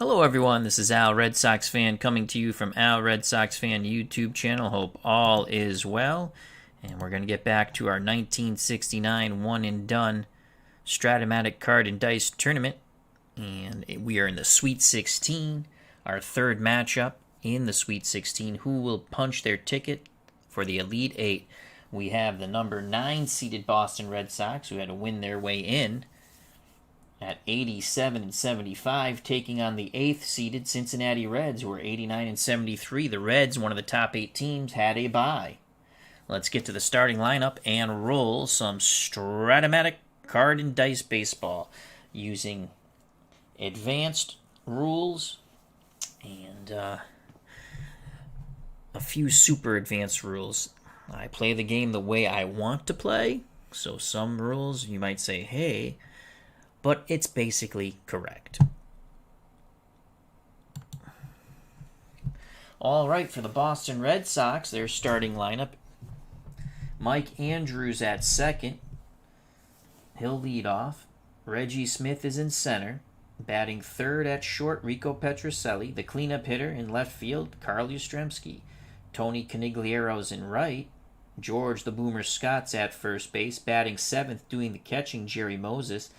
Hello everyone, this is Al Red Sox Fan coming to you from Al Red Sox Fan YouTube channel. Hope all is well. And we're going to get back to our 1969 one-and-done Strat-O-Matic Card&Dice tournament. And we are in the Sweet 16, our third matchup in the Sweet 16. Who will punch their ticket for the Elite Eight? We have the number 9 seeded Boston Red Sox, who had to win their way in at 87-75, taking on the 8th seeded Cincinnati Reds, who are 89-73. The Reds, one of the top 8 teams, had a bye. Let's get to the starting lineup and roll some Strat-O-Matic Card&Dice baseball using advanced rules and a few super advanced rules. I play the game the way I want to play, so some rules you might say, hey, but it's basically correct. All right, for the Boston Red Sox, their starting lineup: Mike Andrews at second. He'll lead off. Reggie Smith is in center. Batting third at short, Rico Petrocelli. The cleanup hitter in left field, Carl Yastrzemski. Tony Conigliero's in right. George the Boomer Scott's at first base. Batting seventh, doing the catching, Jerry Moses.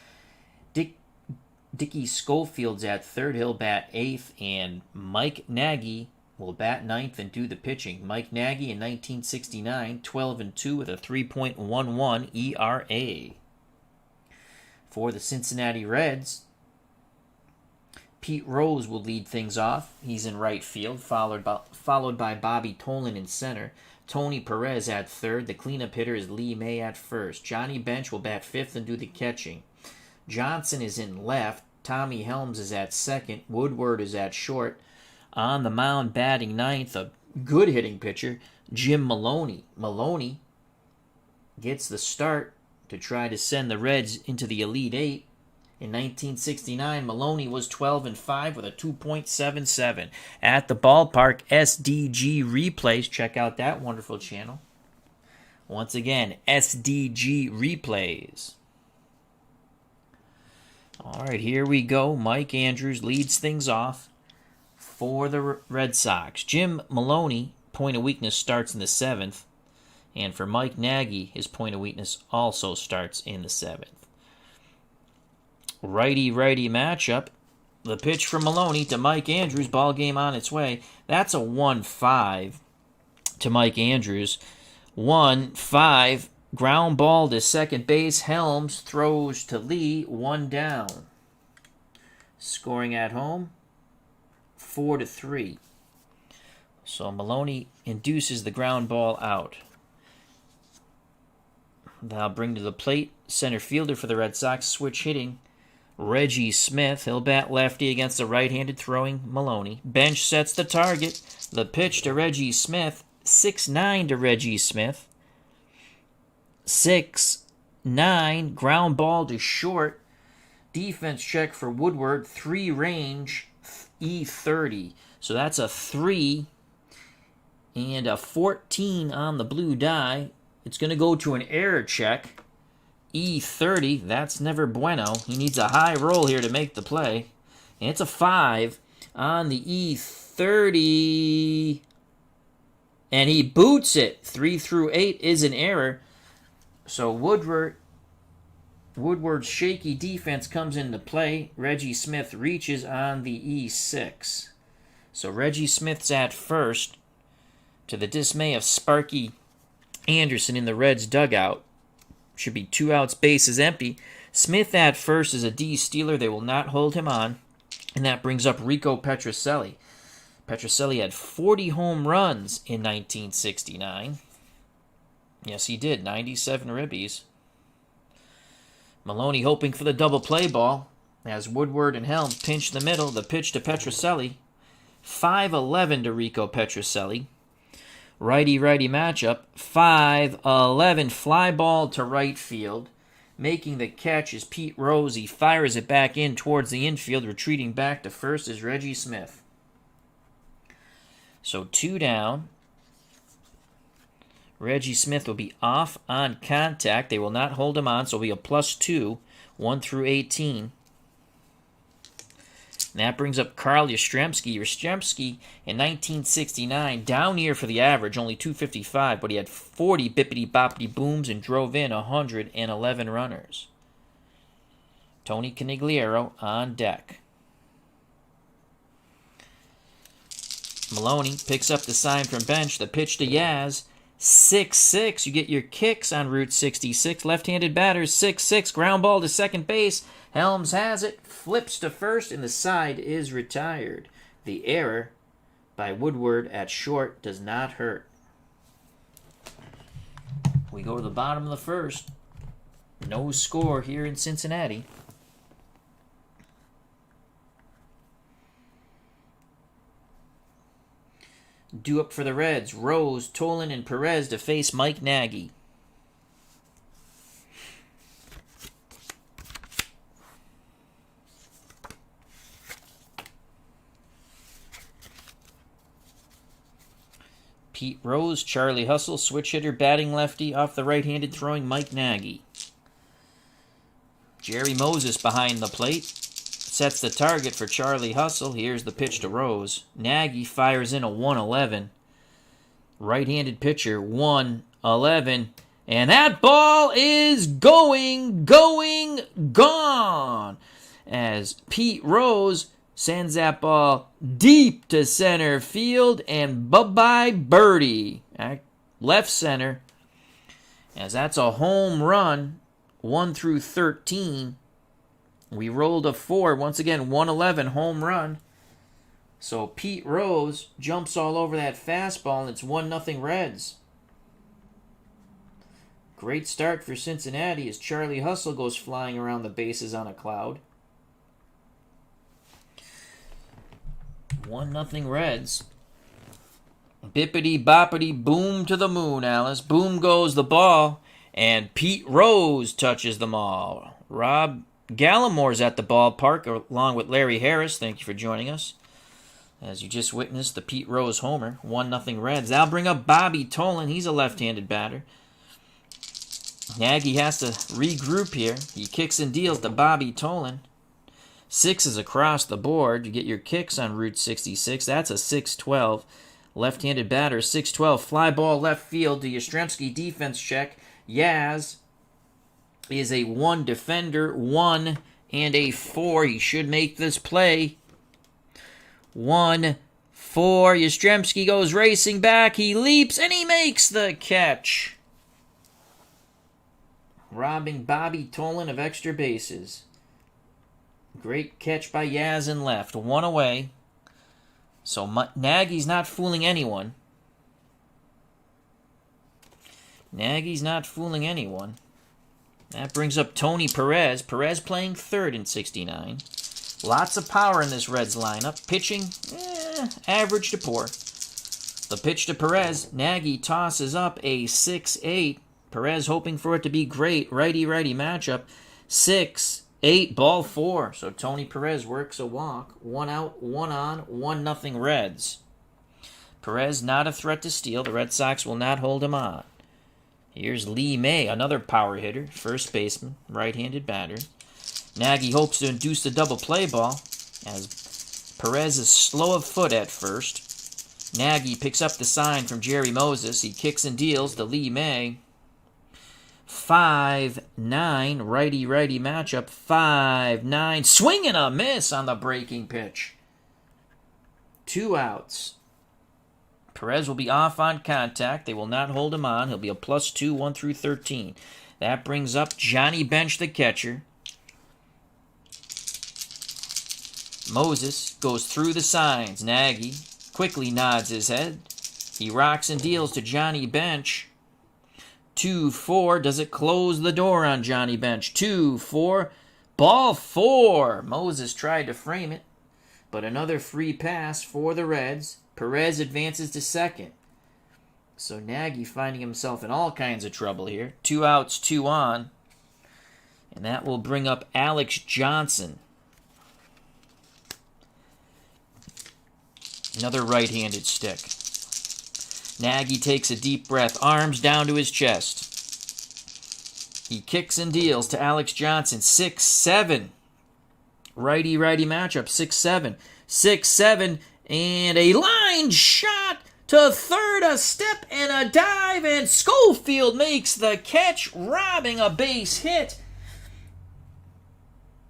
Dickie Schofield's at third. He'll bat eighth. And Mike Nagy will bat ninth and do the pitching. Mike Nagy in 1969, 12-2 with a 3.11 ERA. For the Cincinnati Reds, Pete Rose will lead things off. He's in right field, followed by Bobby Tolan in center. Tony Perez at third. The cleanup hitter is Lee May at first. Johnny Bench will bat fifth and do the catching. Johnson is in left. Tommy Helms is at second. Woodward is at short. On the mound, batting ninth, a good hitting pitcher, Jim Maloney. Maloney gets the start to try to send the Reds into the Elite Eight. In 1969, Maloney was 12-5 with a 2.77. At the ballpark, SDG Replays. Check out that wonderful channel. Once again, SDG Replays. All right, here we go. Mike Andrews leads things off for the Red Sox. Jim Maloney, point of weakness, starts in the 7th. And for Mike Nagy, his point of weakness also starts in the 7th. Righty-righty matchup. The pitch from Maloney to Mike Andrews. Ball game on its way. That's a 1-5 to Mike Andrews. 1-5. Ground ball to second base. Helms throws to Lee. 1 down. Scoring at home, 4-3. So Maloney induces the ground ball out. They'll bring to the plate center fielder for the Red Sox, switch hitting, Reggie Smith. He'll bat lefty against the right-handed throwing Maloney. Bench sets the target. The pitch to Reggie Smith. 6-9 to Reggie Smith. 6-9. Ground ball to short. Defense check for Woodward. 3 range. E30. So that's a 3 and a 14 on the blue die. It's going to go to an error check. E30, that's never bueno. He needs a high roll here to make the play. And it's a 5 on the E30. And he boots it. 3 through 8 is an error. So Woodward's shaky defense comes into play. Reggie Smith reaches on the E6. So Reggie Smith's at first, to the dismay of Sparky Anderson in the Reds dugout. Should be 2 outs, bases empty. Smith at first is a D-stealer. They will not hold him on. And that brings up Rico Petrocelli. Petrocelli had 40 home runs in 1969. Yes, he did. 97 ribbies. Maloney hoping for the double play ball as Woodward and Helms pinch the middle. The pitch to Petrocelli. 5-11 to Rico Petrocelli. Righty-righty matchup. 5-11. Fly ball to right field. Making the catch is Pete Rose. He fires it back in towards the infield. Retreating back to first is Reggie Smith. So 2 down. Reggie Smith will be off on contact. They will not hold him on, so it'll be a +2, 1 through 18. And that brings up Carl Yastrzemski. Yastrzemski in 1969, down year for the average, only 255, but he had 40 bippity-boppity booms and drove in 111 runners. Tony Conigliaro on deck. Maloney picks up the sign from bench. The pitch to Yaz. 6-6. You get your kicks on Route 66. Left-handed batter, 6-6. Ground ball to second base. Helms has it. Flips to first, and the side is retired. The error by Woodward at short does not hurt. We go to the bottom of the first. No score here in Cincinnati. Due up for the Reds, Rose, Tolan, and Perez to face Mike Nagy. Pete Rose, Charlie Hustle, switch hitter, batting lefty, off the right-handed, throwing Mike Nagy. Jerry Moses behind the plate. Sets the target for Charlie Hustle. Here's the pitch to Rose. Nagy fires in a 1-11. Right-handed pitcher, 1-11. And that ball is gone! As Pete Rose sends that ball deep to center field, and bye-bye birdie at left center. As that's a home run, 1 through 13. We rolled a 4. Once again, 1-11 home run. So Pete Rose jumps all over that fastball, and it's 1-0 Reds. Great start for Cincinnati as Charlie Hustle goes flying around the bases on a cloud. 1-0 Reds. Bippity boppity boom to the moon, Alice. Boom goes the ball, and Pete Rose touches them all. Rob Gallimore's at the ballpark along with Larry Harris. Thank you for joining us. As you just witnessed, the Pete Rose homer. 1-0 Reds. That'll bring up Bobby Tolan. He's a left-handed batter. Nagy has to regroup here. He kicks and deals to Bobby Tolan. 6 is across the board. You get your kicks on Route 66. That's a 6-12. Left-handed batter, 6-12. Fly ball left field to Yastrzemski. Defense check. Yaz is a 1 defender, 1 and a 4. He should make this play. 1-4. Yastrzemski goes racing back. He leaps and he makes the catch, robbing Bobby Tolan of extra bases. Great catch by Yaz in left. 1 away. So Nagy's not fooling anyone. That brings up Tony Perez. Perez playing third in 69. Lots of power in this Reds lineup. Pitching, average to poor. The pitch to Perez. Nagy tosses up a 6-8. Perez hoping for it to be great. Righty-righty matchup. 6-8, ball 4. So Tony Perez works a walk. 1 out, 1 on, 1-0 Reds. Perez not a threat to steal. The Red Sox will not hold him on. Here's Lee May, another power hitter, first baseman, right-handed batter. Nagy hopes to induce the double play ball as Perez is slow of foot at first. Nagy picks up the sign from Jerry Moses. He kicks and deals to Lee May. 5-9, righty-righty matchup. 5-9, swing and a miss on the breaking pitch. 2 outs. Perez will be off on contact. They will not hold him on. He'll be a +2, 1 through 13. That brings up Johnny Bench, the catcher. Moses goes through the signs. Nagy quickly nods his head. He rocks and deals to Johnny Bench. 2-4. Does it close the door on Johnny Bench? 2-4. Ball 4. Moses tried to frame it, but another free pass for the Reds. Perez advances to second. So Nagy finding himself in all kinds of trouble here. 2 outs, 2 on. And that will bring up Alex Johnson. Another right-handed stick. Nagy takes a deep breath, arms down to his chest. He kicks and deals to Alex Johnson. 6-7. Righty-righty matchup, 6-7. 6-7, and a line shot to third, a step and a dive, and Schofield makes the catch, robbing a base hit.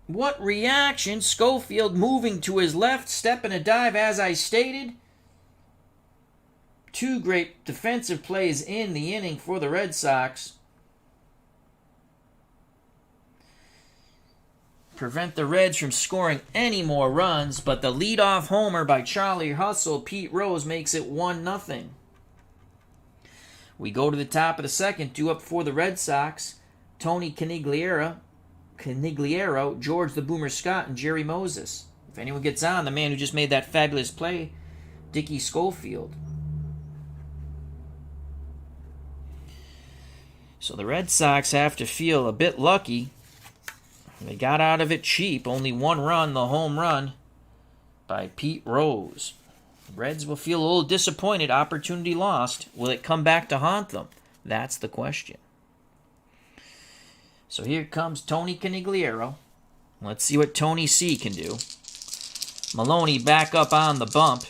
What reaction? Schofield moving to his left, step and a dive, as I stated. Two great defensive plays in the inning for the Red Sox. Prevent the Reds from scoring any more runs, but the leadoff homer by Charlie Hustle, Pete Rose, makes it 1-0. We go to the top of the second, 2 up for the Red Sox. Tony Canigliaro, George the Boomer Scott, and Jerry Moses. If anyone gets on, the man who just made that fabulous play, Dickie Schofield. So the Red Sox have to feel a bit lucky. They got out of it cheap. Only 1 run, the home run by Pete Rose. The Reds will feel a little disappointed. Opportunity lost. Will it come back to haunt them? That's the question. So here comes Tony Canigliaro. Let's see what Tony C can do. Maloney back up on the bump.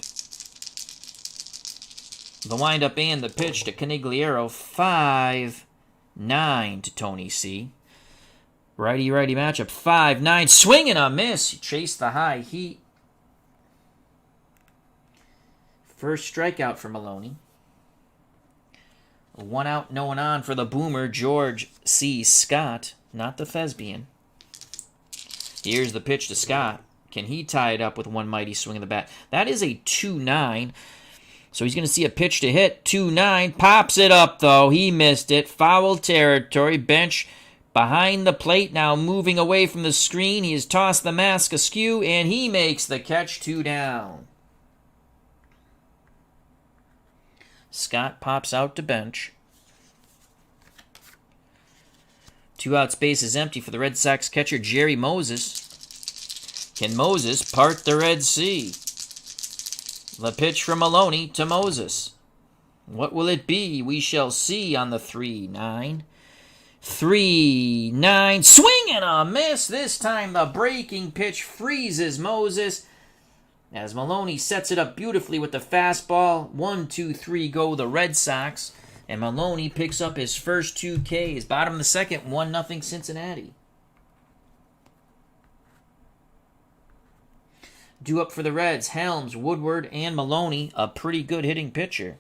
The windup and the pitch to Canigliaro. 5-9 to Tony C. Righty-righty matchup. 5-9. Swing and a miss. He chased the high heat. First strikeout for Maloney. 1 out, no one on for the Boomer, George C. Scott. Not the Thespian. Here's the pitch to Scott. Can he tie it up with one mighty swing of the bat? That is a 2-9. So he's going to see a pitch to hit. 2-9. Pops it up, though. He missed it. Foul territory. Bench behind the plate, now moving away from the screen. He has tossed the mask askew, and he makes the catch. 2 down. Scott pops out to bench. 2 outs, base is empty for the Red Sox catcher, Jerry Moses. Can Moses part the Red Sea? The pitch from Maloney to Moses. What will it be? We shall see on the 3-9. 3-9, swing and a miss. This time the breaking pitch freezes Moses as Maloney sets it up beautifully with the fastball. 1-2-3 go the Red Sox, and Maloney picks up his first 2 Ks. Bottom of the second, 1-0 Cincinnati. Due up for the Reds, Helms, Woodward, and Maloney, a pretty good hitting pitcher.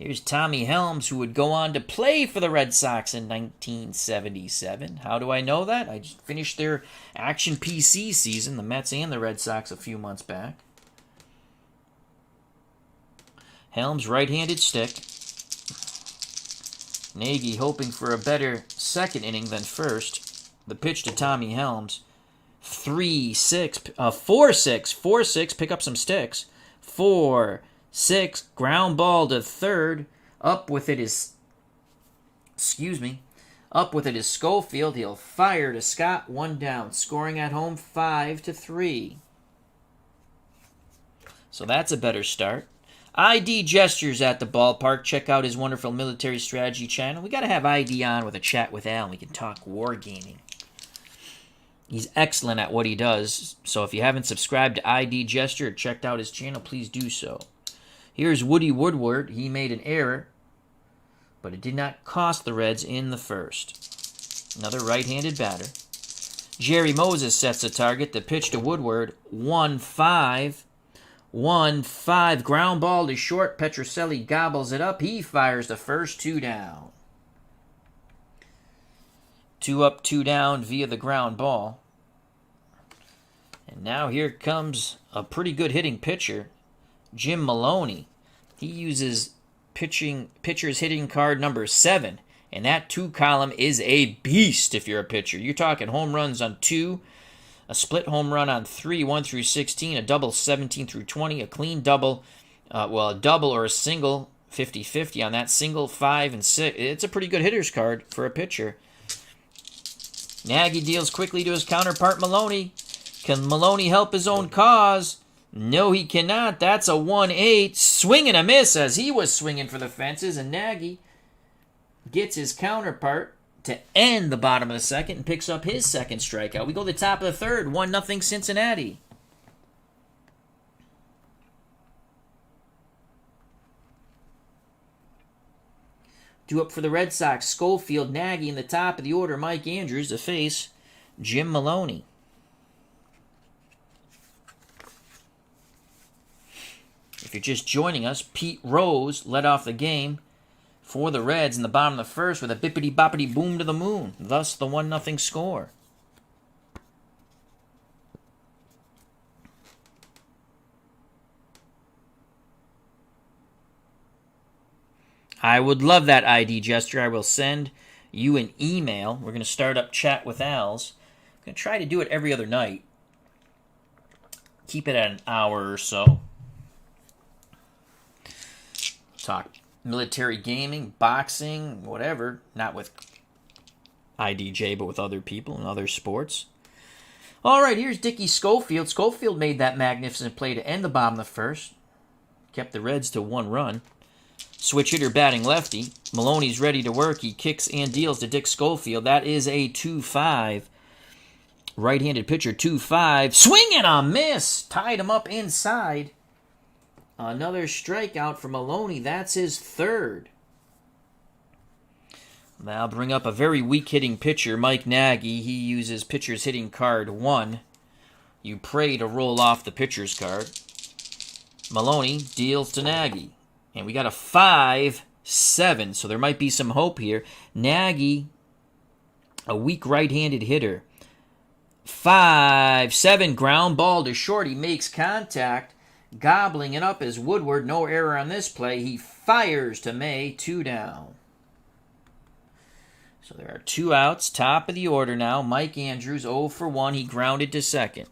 Here's Tommy Helms, who would go on to play for the Red Sox in 1977. How do I know that? I just finished their Action PC season, the Mets and the Red Sox, a few months back. Helms, right-handed stick. Nagy hoping for a better second inning than first. The pitch to Tommy Helms. 4-6, 4-6, pick up some sticks. 4-6, ground ball to third. Up with it is Schofield. He'll fire to Scott. 1 down. Scoring at home 5-3. So that's a better start. ID Gestures at the ballpark. Check out his wonderful military strategy channel. We got to have ID on with a chat with Al, and we can talk wargaming. He's excellent at what he does. So if you haven't subscribed to ID Gesture or checked out his channel, please do so. Here's Woody Woodward. He made an error, but it did not cost the Reds in the first. Another right-handed batter. Jerry Moses sets a target. The pitch to Woodward. 1-5. 1-5. Ground ball to short. Petrocelli gobbles it up. He fires the first. 2 down. 2 up, 2 down via the ground ball. And now here comes a pretty good hitting pitcher, Jim Maloney. He uses pitcher's hitting card number 7, and that 2 column is a beast if you're a pitcher. You're talking home runs on 2, a split home run on 3, 1 through 16, a double 17 through 20, a clean double, a double or a single 50-50 on that single 5 and 6. It's a pretty good hitter's card for a pitcher. Nagy deals quickly to his counterpart Maloney. Can Maloney help his own cause? No, he cannot. That's a 1-8. Swing and a miss as he was swinging for the fences. And Nagy gets his counterpart to end the bottom of the second and picks up his second strikeout. We go to the top of the third. 1-0 Cincinnati. Due up for the Red Sox, Schofield, Nagy in the top of the order. Mike Andrews to face Jim Maloney. If you're just joining us, Pete Rose led off the game for the Reds in the bottom of the first with a bippity-boppity boom to the moon. Thus the 1-0 score. I would love that ID gesture. I will send you an email. We're going to start up Chat with Al's. I'm going to try to do it every other night. Keep it at an hour or so. Talk military gaming, boxing, whatever. Not with IDJ, but with other people and other sports. All right, here's Dickie Schofield. Schofield made that magnificent play to end the bottom of the first. Kept the Reds to 1 run. Switch hitter batting lefty. Maloney's ready to work. He kicks and deals to Dick Schofield. That is a 2-5. Right-handed pitcher, 2-5. Swing and a miss. Tied him up inside. Another strikeout for Maloney. That's his third. Now bring up a very weak hitting pitcher, Mike Nagy. He uses pitcher's hitting card 1. You pray to roll off the pitcher's card. Maloney deals to Nagy. And we got a 5-7, so there might be some hope here. Nagy, a weak right-handed hitter. 5-7, ground ball to short. He makes contact, gobbling it up as Woodward. No error on this play. He fires to May, 2 down. So there are 2 outs, top of the order now. Mike Andrews, 0 for 1. He grounded to second.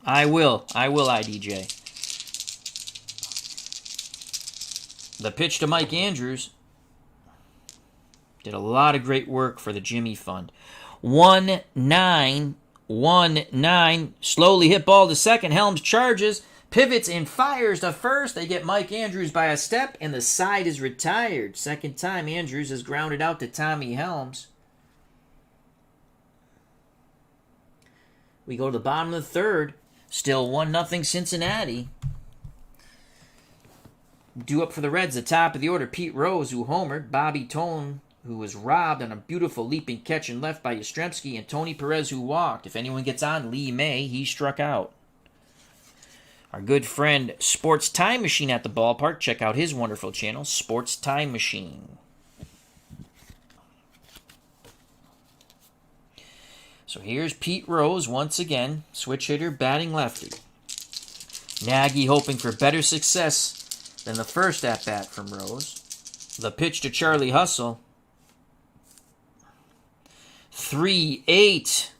I will, IDJ. The pitch to Mike Andrews. Did a lot of great work for the Jimmy Fund. 1-9. Slowly hit ball to second. Helms charges, pivots and fires to first. They get Mike Andrews by a step, and the side is retired. Second time Andrews has grounded out to Tommy Helms. We go to the bottom of the third. Still 1-0 Cincinnati. Due up for the Reds, the top of the order, Pete Rose, who homered. Bobby Tone, who was robbed on a beautiful leaping catch and left by Yastrzemski. And Tony Perez, who walked. If anyone gets on, Lee May, he struck out. Our good friend Sports Time Machine at the ballpark. Check out his wonderful channel, Sports Time Machine. So here's Pete Rose once again, switch hitter, batting lefty. Nagy hoping for better success than the first at-bat from Rose. The pitch to Charlie Hustle. 3-8.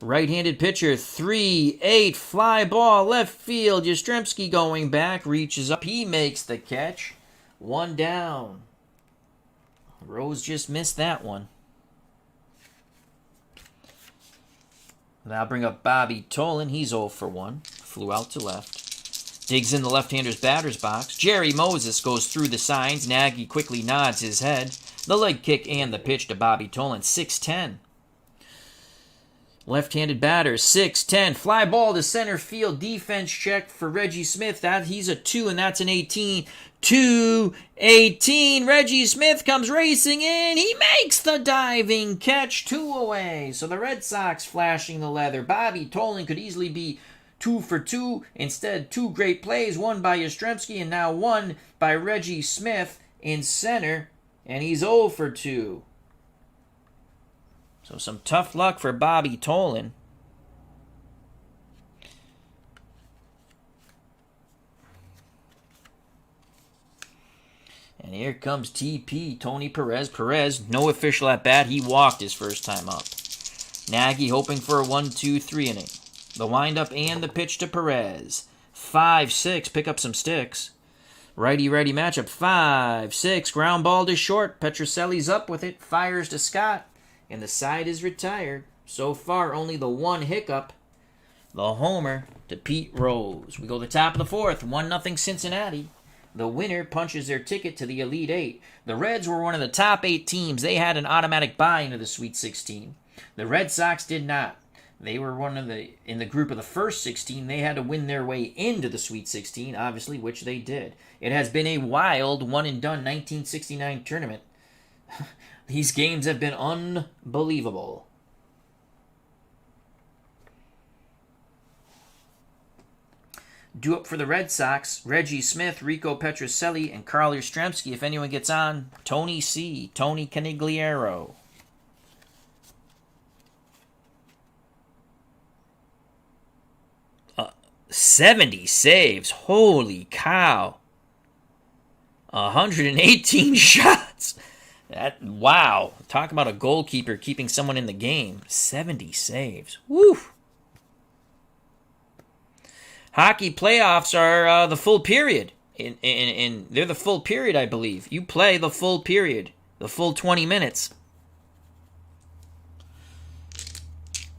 Right-handed pitcher, 3-8. Fly ball, left field. Yastrzemski going back, reaches up. He makes the catch. 1 down. Rose just missed that one. Now bring up Bobby Tolan. He's 0 for 1. Flew out to left. Digs in the left-hander's batter's box. Jerry Moses goes through the signs. Nagy quickly nods his head. The leg kick and the pitch to Bobby Tolan. 6-10. Left-handed batter. 6-10. Fly ball to center field. Defense check for Reggie Smith. He's a 2, and that's an 18. 2-18. Reggie Smith comes racing in. He makes the diving catch. 2 away. So the Red Sox flashing the leather. Bobby Tolan could easily be 2 for 2. Instead, 2 great plays. 1 by Yastrzemski and now 1 by Reggie Smith in center. And he's 0 for 2. So some tough luck for Bobby Tolan. And here comes TP, Tony Perez. Perez, no official at bat. He walked his first time up. Nagy hoping for a 1-2-3 inning. The windup and the pitch to Perez. 5-6, pick up some sticks. Righty-righty matchup. 5-6, ground ball to short. Petrocelli's up with it. Fires to Scott. and the side is retired. So far, only the one hiccup. The homer to Pete Rose. We go to the top of the fourth. 1-0 Cincinnati. The winner punches their ticket to the Elite Eight. The Reds were one of the top 8 teams. They had an automatic bye into the Sweet 16. The Red Sox did not. They were in the group of the first 16. They had to win their way into the Sweet 16, obviously, which they did. It has been a wild one-and-done 1969 tournament. These games have been unbelievable. Due up for the Red Sox, Reggie Smith, Rico Petrocelli, and Carl Yastrzemski. If anyone gets on, Tony C., Tony Canigliaro. Uh, 70 saves. Holy cow. 118 shots. Wow. Talk about a goalkeeper keeping someone in the game. 70 saves. Woo. Hockey playoffs are the full period. They're the full period, I believe. You play the full period. The full 20 minutes.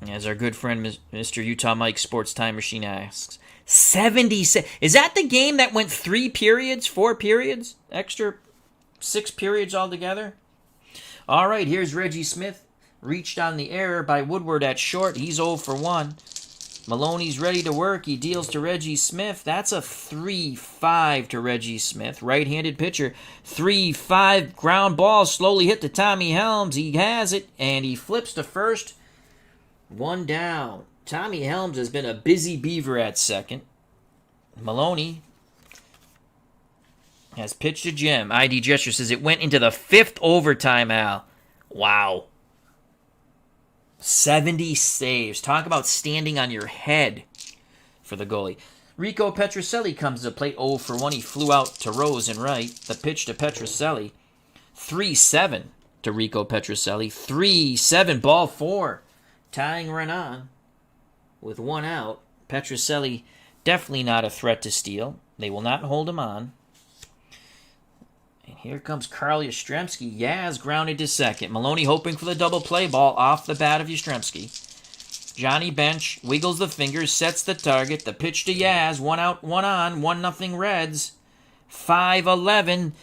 As our good friend Mr. Utah Mike Sports Time Machine asks. 70. Is that the game that went 3 periods, 4 periods? Extra 6 periods altogether? All right, here's Reggie Smith. Reached on the error by Woodward at short. He's 0 for 1. Maloney's ready to work. He deals to Reggie Smith. That's a 3-5 to Reggie Smith. Right-handed pitcher. 3-5. Ground ball slowly hit to Tommy Helms. He has it, and he flips to first. 1 down. Tommy Helms has been a busy beaver at second. Maloney has pitched to Jim. ID Gesture says it went into the 5th overtime, Al. Wow. 70 saves. Talk about standing on your head for the goalie. Rico Petrocelli comes to plate 0 for 1. He flew out to Rose and right. The pitch to Petrocelli. 3-7 to Rico Petrocelli. 3-7, ball 4. Tying run on with 1 out. Petrocelli definitely not a threat to steal. They will not hold him on. And here comes Carl Yastrzemski. Yaz grounded to second. Maloney hoping for the double play ball off the bat of Yastrzemski. Johnny Bench wiggles the fingers, sets the target. The pitch to Yaz. 1 out, 1 on. 1-0 Reds. 5-11.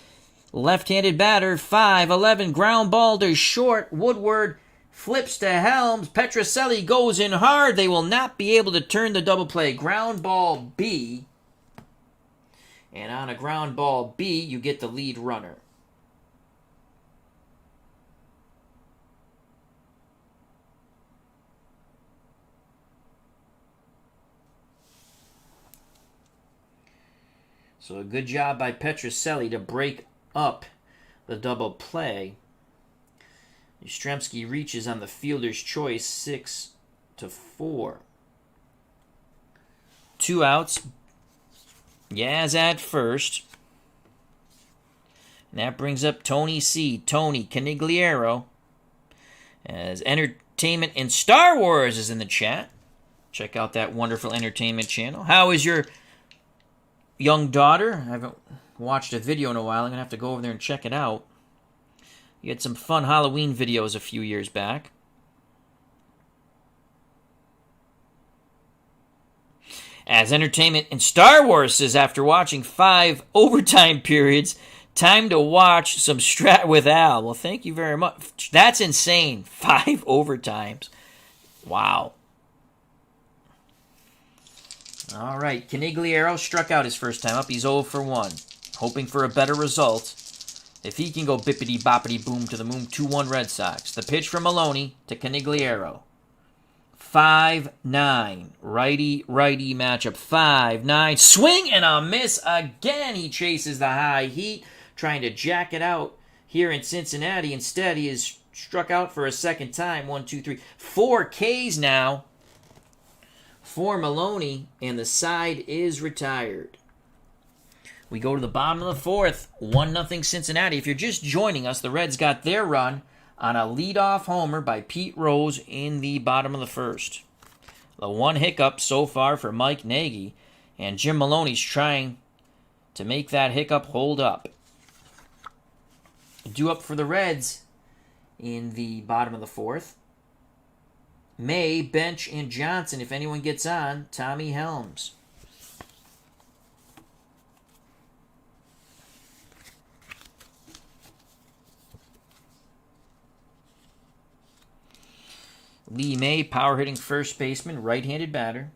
Left-handed batter. 5-11. Ground ball to short. Woodward flips to Helms. Petrocelli goes in hard. They will not be able to turn the double play. Ground ball B. And on a ground ball B, you get the lead runner. So a good job by Petrocelli to break up the double play. Yastrzemski reaches on the fielder's choice, 6-4. 2 outs. Yaz at first. And that brings up Tony C. Tony Canigliaro. As Entertainment and Star Wars is in the chat. Check out that wonderful entertainment channel. How is your young daughter? I haven't watched a video in a while. I'm going to have to go over there and check it out. You had some fun Halloween videos a few years back. As Entertainment and Star Wars says, after watching 5 overtime periods, time to watch some Strat with Al. Well, thank you very much. That's insane. 5 overtimes. Wow. All right. Canigliaro struck out his first time up. He's 0 for 1. Hoping for a better result. If he can go bippity-boppity-boom to the moon, 2-1 Red Sox. The pitch from Maloney to Canigliaro. 5-9. Righty-righty matchup. 5-9. Swing and a miss again. He chases the high heat, trying to jack it out here in Cincinnati. Instead, he is struck out for a second time. 1, 2, 3. 4 Ks now for Maloney, and the side is retired. We go to the bottom of the fourth. 1-0 Cincinnati. If you're just joining us, the Reds got their run on a leadoff homer by Pete Rose in the bottom of the first. The one hiccup so far for Mike Nagy, and Jim Maloney's trying to make that hiccup hold up. Due up for the Reds in the bottom of the fourth. May, Bench, and Johnson. If anyone gets on, Tommy Helms. Lee May, power-hitting first baseman, right-handed batter.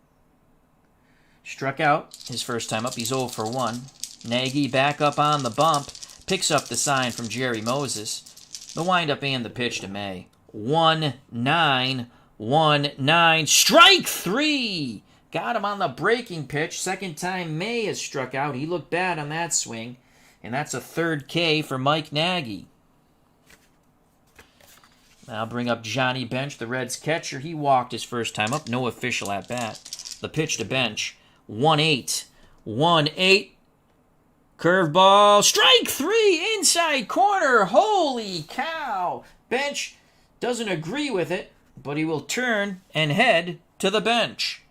Struck out his first time up. He's 0 for 1. Nagy back up on the bump. Picks up the sign from Jerry Moses. The windup and the pitch to May. 1-9. 1-9. Strike 3! Got him on the breaking pitch. Second time May has struck out. He looked bad on that swing. And that's a third K for Mike Nagy. I'll bring up Johnny Bench, the Reds catcher. He walked his first time up. No official at bat. The pitch to Bench. 1-8. 1-8. Curveball. Strike 3. Inside corner. Holy cow. Bench doesn't agree with it, but he will turn and head to the bench.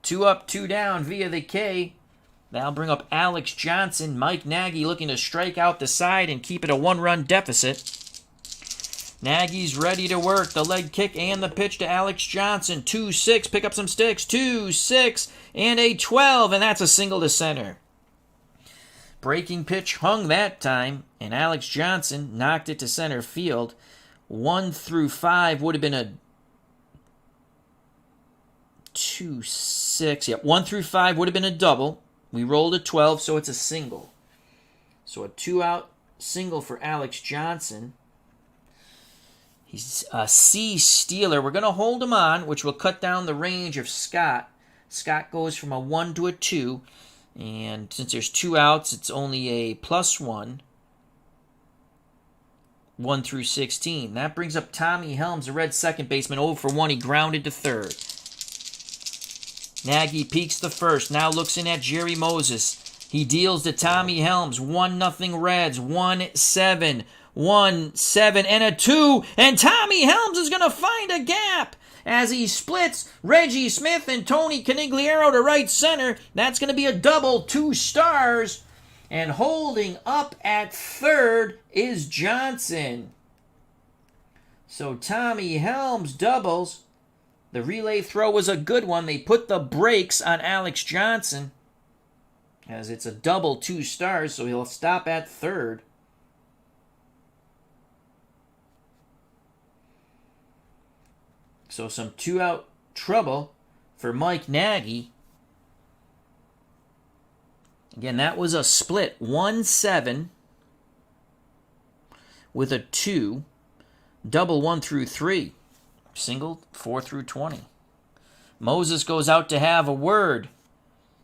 2 up, 2 down via the K. That'll bring up Alex Johnson. Mike Nagy looking to strike out the side and keep it a 1-run deficit. Nagy's ready to work. The leg kick and the pitch to Alex Johnson. 2-6. Pick up some sticks. 2-6 and a 12. And that's a single to center. Breaking pitch hung that time. And Alex Johnson knocked it to center field. 1 through 5 would have been a 2-6. Yep, 1 through 5 would have been a double. We rolled a 12, so it's a single. So a 2-out single for Alex Johnson. He's a C stealer. We're going to hold him on, which will cut down the range of Scott. Scott goes from a 1 to a 2. And since there's 2 outs, it's only a +1. 1 through 16. That brings up Tommy Helms, the Red second baseman. 0 for 1. He grounded to third. Nagy peeks the first. Now looks in at Jerry Moses. He deals to Tommy Helms. 1-0 Reds. 1-7. 1-7 and a 2, and Tommy Helms is going to find a gap as he splits Reggie Smith and Tony Canigliaro to right center. That's going to be a double, 2 stars, and holding up at third is Johnson. So Tommy Helms doubles. The relay throw was a good one. They put the brakes on Alex Johnson as it's a double, 2 stars, so he'll stop at third. So some 2-out trouble for Mike Nagy. Again, that was a split. 1-7 with a 2. Double 1 through 3. Single 4 through 20. Moses goes out to have a word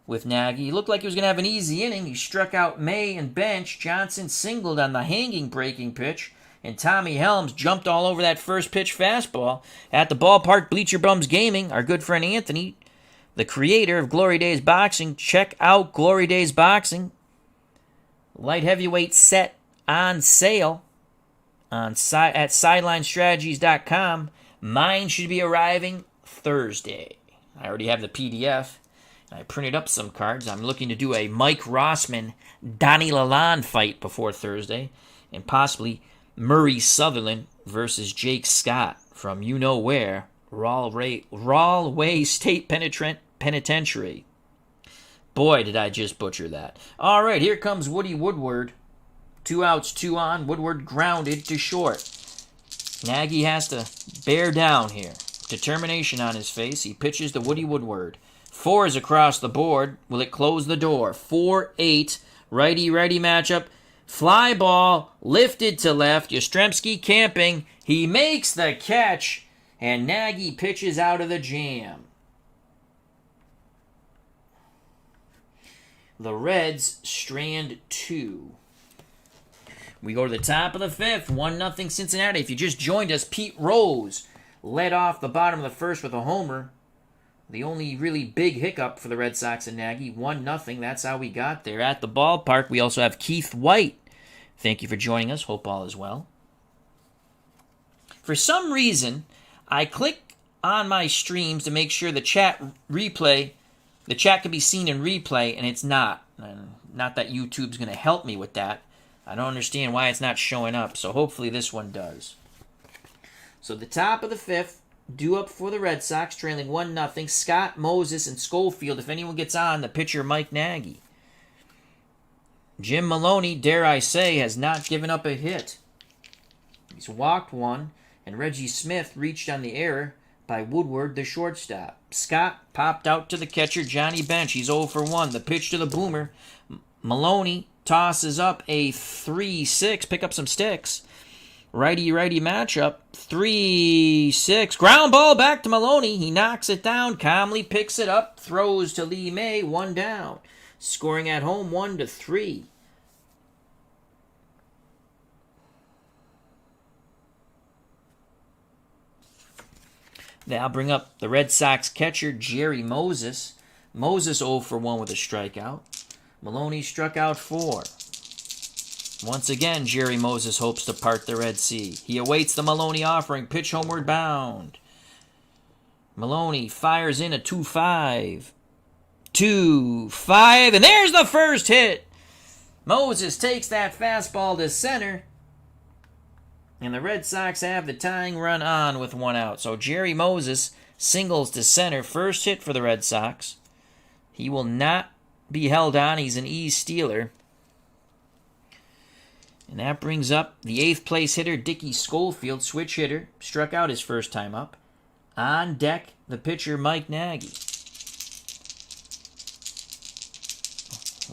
with Nagy. He looked like he was going to have an easy inning. He struck out May and Bench. Johnson singled on the hanging breaking pitch. And Tommy Helms jumped all over that first pitch fastball. At the ballpark, Bleacher Bums Gaming, our good friend Anthony, the creator of Glory Days Boxing. Check out Glory Days Boxing. Light heavyweight set on sale at SidelineStrategies.com. Mine should be arriving Thursday. I already have the PDF. I printed up some cards. I'm looking to do a Mike Rossman, Donnie Lalonde fight before Thursday. And possibly Murray Sutherland versus Jake Scott from you-know-where, Rahway State Penitentiary. Boy, did I just butcher that. All right, here comes Woody Woodward. 2 outs, 2 on. Woodward grounded to short. Nagy has to bear down here. Determination on his face. He pitches to Woody Woodward. 4 is across the board. Will it close the door? 4-8. Righty-righty matchup. Fly ball, lifted to left. Yastrzemski camping. He makes the catch, and Nagy pitches out of the jam. The Reds strand 2. We go to the top of the 5th. 1-0 Cincinnati. If you just joined us, Pete Rose led off the bottom of the 1st with a homer. The only really big hiccup for the Red Sox and Nagy. 1-0. That's how we got there. At the ballpark, we also have Keith White. Thank you for joining us. Hope all is well. For some reason, I click on my streams to make sure the chat can be seen in replay, and it's not. Not that YouTube's going to help me with that. I don't understand why it's not showing up, so hopefully this one does. So the top of the fifth, due up for the Red Sox, trailing 1-0. Scott, Moses, and Schofield. If anyone gets on, the pitcher Mike Nagy. Jim Maloney, dare I say, has not given up a hit. He's walked one, and Reggie Smith reached on the error by Woodward, the shortstop. Scott popped out to the catcher, Johnny Bench. He's 0 for 1. The pitch to the boomer. Maloney tosses up a 3-6. Pick up some sticks. Righty-righty matchup. 3-6. Ground ball back to Maloney. He knocks it down, calmly picks it up, throws to Lee May, 1 down. Scoring at home 1-3. Now I'll bring up the Red Sox catcher, Jerry Moses. Moses 0 for 1 with a strikeout. Maloney struck out 4. Once again, Jerry Moses hopes to part the Red Sea. He awaits the Maloney offering. Pitch homeward bound. Maloney fires in a 2-5. 2-5, and there's the first hit. Moses takes that fastball to center. And the Red Sox have the tying run on with 1 out. So Jerry Moses singles to center. First hit for the Red Sox. He will not be held on. He's an E stealer. And that brings up the 8th place hitter, Dickie Schofield, switch hitter. Struck out his first time up. On deck, the pitcher, Mike Nagy.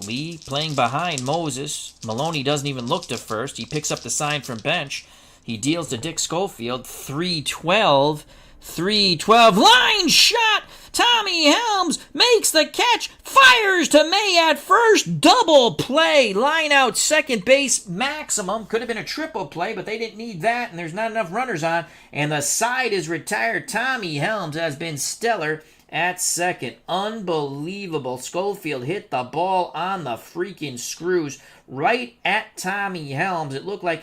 Lee playing behind Moses. Maloney doesn't even look to first. He picks up the sign from bench. He deals to Dick Schofield. 3-12. 3-12. Line shot! Tommy Helms makes the catch. Fires to May at first. Double play. Line out second base maximum. Could have been a triple play, but they didn't need that, and there's not enough runners on. And the side is retired. Tommy Helms has been stellar at second. Unbelievable. Schofield hit the ball on the freaking screws right at Tommy Helms. It looked like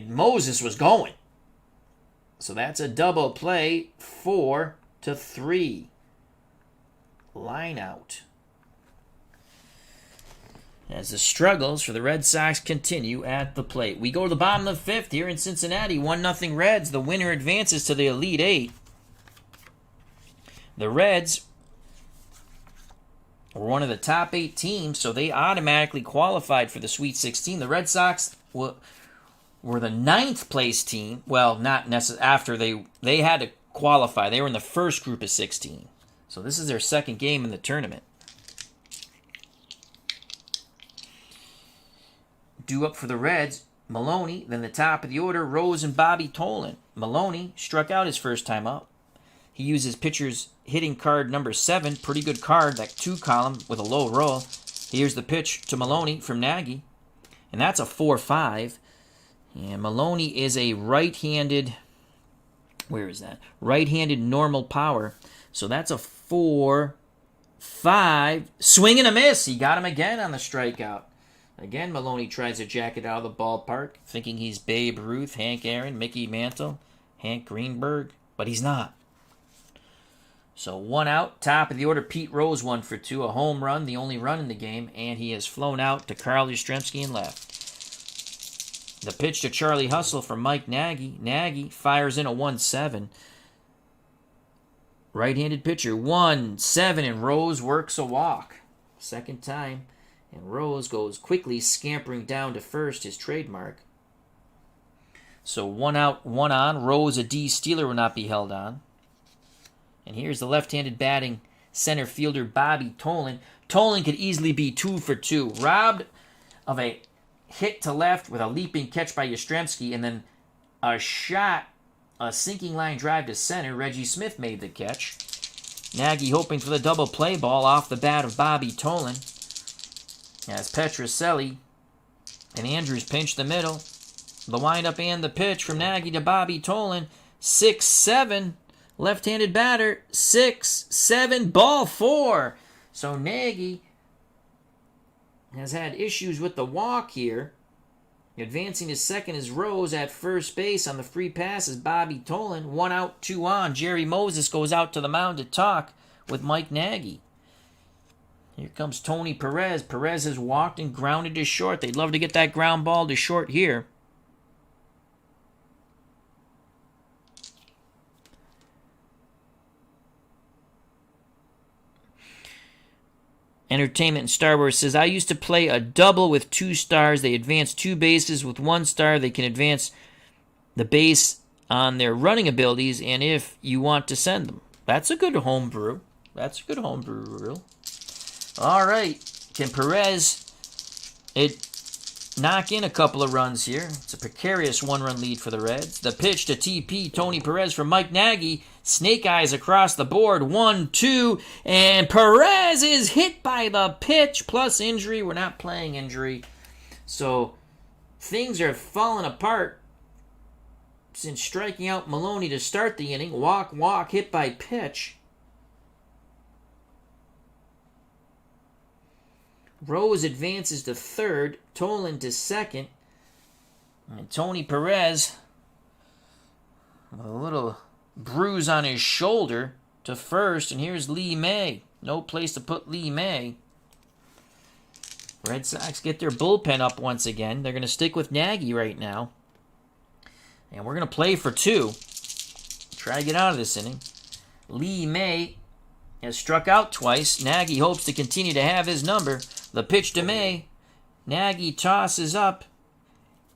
Moses was going. So that's a double play. 4-3. Line out. As the struggles for the Red Sox continue at the plate. We go to the bottom of the fifth here in Cincinnati. 1-0 Reds. The winner advances to the Elite Eight. The Reds were one of the top 8 teams, so they automatically qualified for the Sweet 16. The Red Sox were the 9th place team. Well, not necessarily. After they had to qualify. They were in the first group of 16. So this is their second game in the tournament. Due up for the Reds, Maloney. Then the top of the order, Rose and Bobby Tolan. Maloney struck out his first time up. He uses pitcher's hitting card number 7. Pretty good card, that 2 column with a low roll. Here's the pitch to Maloney from Nagy. And that's a 4-5. And Maloney is a right-handed, where is that? Right-handed normal power. So that's a 4-5. Swing and a miss. He got him again on the strikeout. Again, Maloney tries to jack it out of the ballpark, thinking he's Babe Ruth, Hank Aaron, Mickey Mantle, Hank Greenberg, but he's not. So 1 out, top of the order, Pete Rose 1 for 2, a home run, the only run in the game, and he has flown out to Carl Yastrzemski and left. The pitch to Charlie Hustle from Mike Nagy. Nagy fires in a 1-7. Right-handed pitcher, 1-7, and Rose works a walk. Second time, and Rose goes quickly scampering down to first, his trademark. So 1 out, 1 on. Rose, a D stealer, will not be held on. And here's the left-handed batting center fielder, Bobby Tolan. Tolan could easily be 2 for 2. Robbed of a hit to left with a leaping catch by Yastrzemski, and then a shot, a sinking line drive to center. Reggie Smith made the catch. Nagy hoping for the double play ball off the bat of Bobby Tolan. As Petrocelli and Andrews pinch the middle. The windup and the pitch from Nagy to Bobby Tolan. 6-7. Left-handed batter. 6-7. Ball 4. So Nagy has had issues with the walk here. Advancing to second is Rose. At first base on the free pass is Bobby Tolan. 1 out, 2 on. Jerry Moses goes out to the mound to talk with Mike Nagy. Here comes Tony Perez. Perez has walked and grounded to short. They'd love to get that ground ball to short here. Entertainment and Star Wars says, I used to play a double with 2 stars. They advance 2 bases with 1 star. They can advance the base on their running abilities, and if you want to send them. That's a good homebrew. That's a good homebrew rule. All right. Can Perez knock in a couple of runs here? It's a precarious 1-run lead for the Reds. The pitch to TP, Tony Perez from Mike Nagy. Snake eyes across the board. 1-2. And Perez is hit by the pitch plus injury. We're not playing injury. So things are falling apart since striking out Maloney to start the inning. Walk, hit by pitch. Rose advances to third. Tolan to second. And Tony Perez, with a little bruise on his shoulder, to first. And here's Lee May. No place to put Lee May. Red Sox get their bullpen up once again. They're going to stick with Nagy right now. And we're going to play for 2. Try to get out of this inning. Lee May has struck out twice. Nagy hopes to continue to have his number. The pitch to May. Nagy tosses up.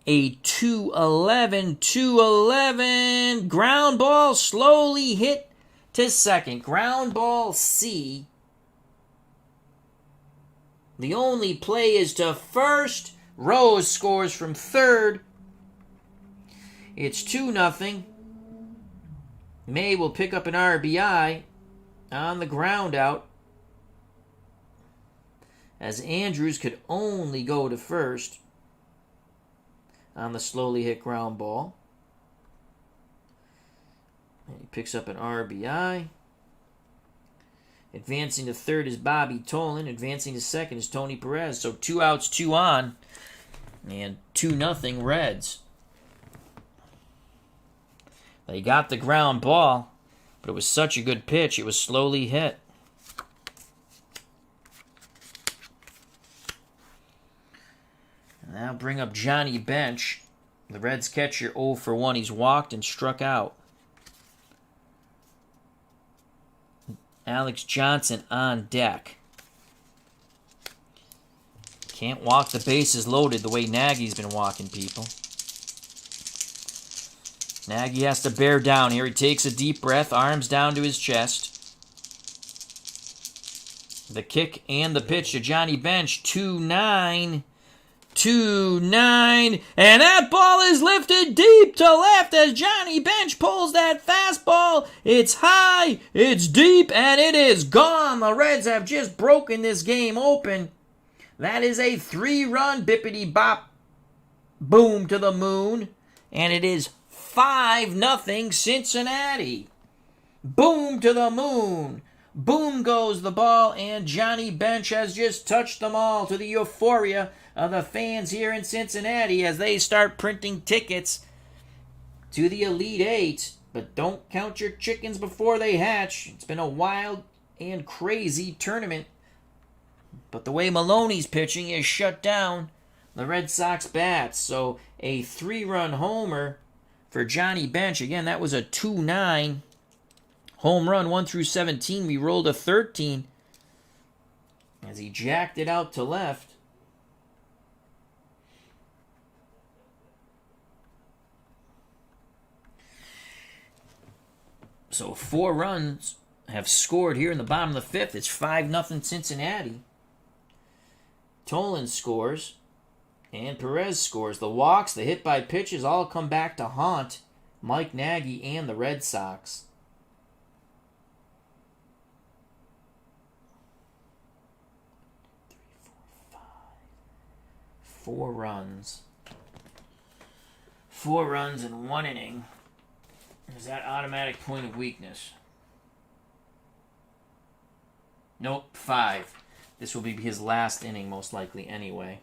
A 2-11. Ground ball slowly hit to second. Ground ball C. The only play is to first. Rose scores from third. It's 2-0. May will pick up an RBI on the ground out, as Andrews could only go to first on the slowly hit ground ball. And he picks up an RBI. Advancing to third is Bobby Tolan. Advancing to second is Tony Perez. So 2 outs, 2 on, and 2-0 Reds. They got the ground ball, but it was such a good pitch, it was slowly hit. Now bring up Johnny Bench. The Reds catcher 0 for 1. He's walked and struck out. Alex Johnson on deck. Can't walk the bases loaded the way Nagy's been walking people. Nagy has to bear down here. He takes a deep breath, arms down to his chest. The kick and the pitch to Johnny Bench. 2-9. And that ball is lifted deep to left as Johnny Bench pulls that fastball. It's high, it's deep, and it is gone. The Reds have just broken this game open. That is a 3-run bippity-bop boom to the moon. And it is 5-0 Cincinnati. Boom to the moon. Boom goes the ball, and Johnny Bench has just touched them all to the euphoria of the fans here in Cincinnati as they start printing tickets to the Elite Eight. But don't count your chickens before they hatch. It's been a wild and crazy tournament. But the way Maloney's pitching is shut down the Red Sox bats. So a 3-run homer for Johnny Bench. Again, that was a 2-9 home run, 1 through 17. We rolled a 13 as he jacked it out to left. So 4 runs have scored here in the bottom of the 5th. It's 5-0 Cincinnati. Tolan scores. And Perez scores. The walks, the hit by pitches all come back to haunt Mike Nagy and the Red Sox. 4 runs. 4 runs in 1 inning. Is that automatic point of weakness? Nope, 5. This will be his last inning most likely anyway,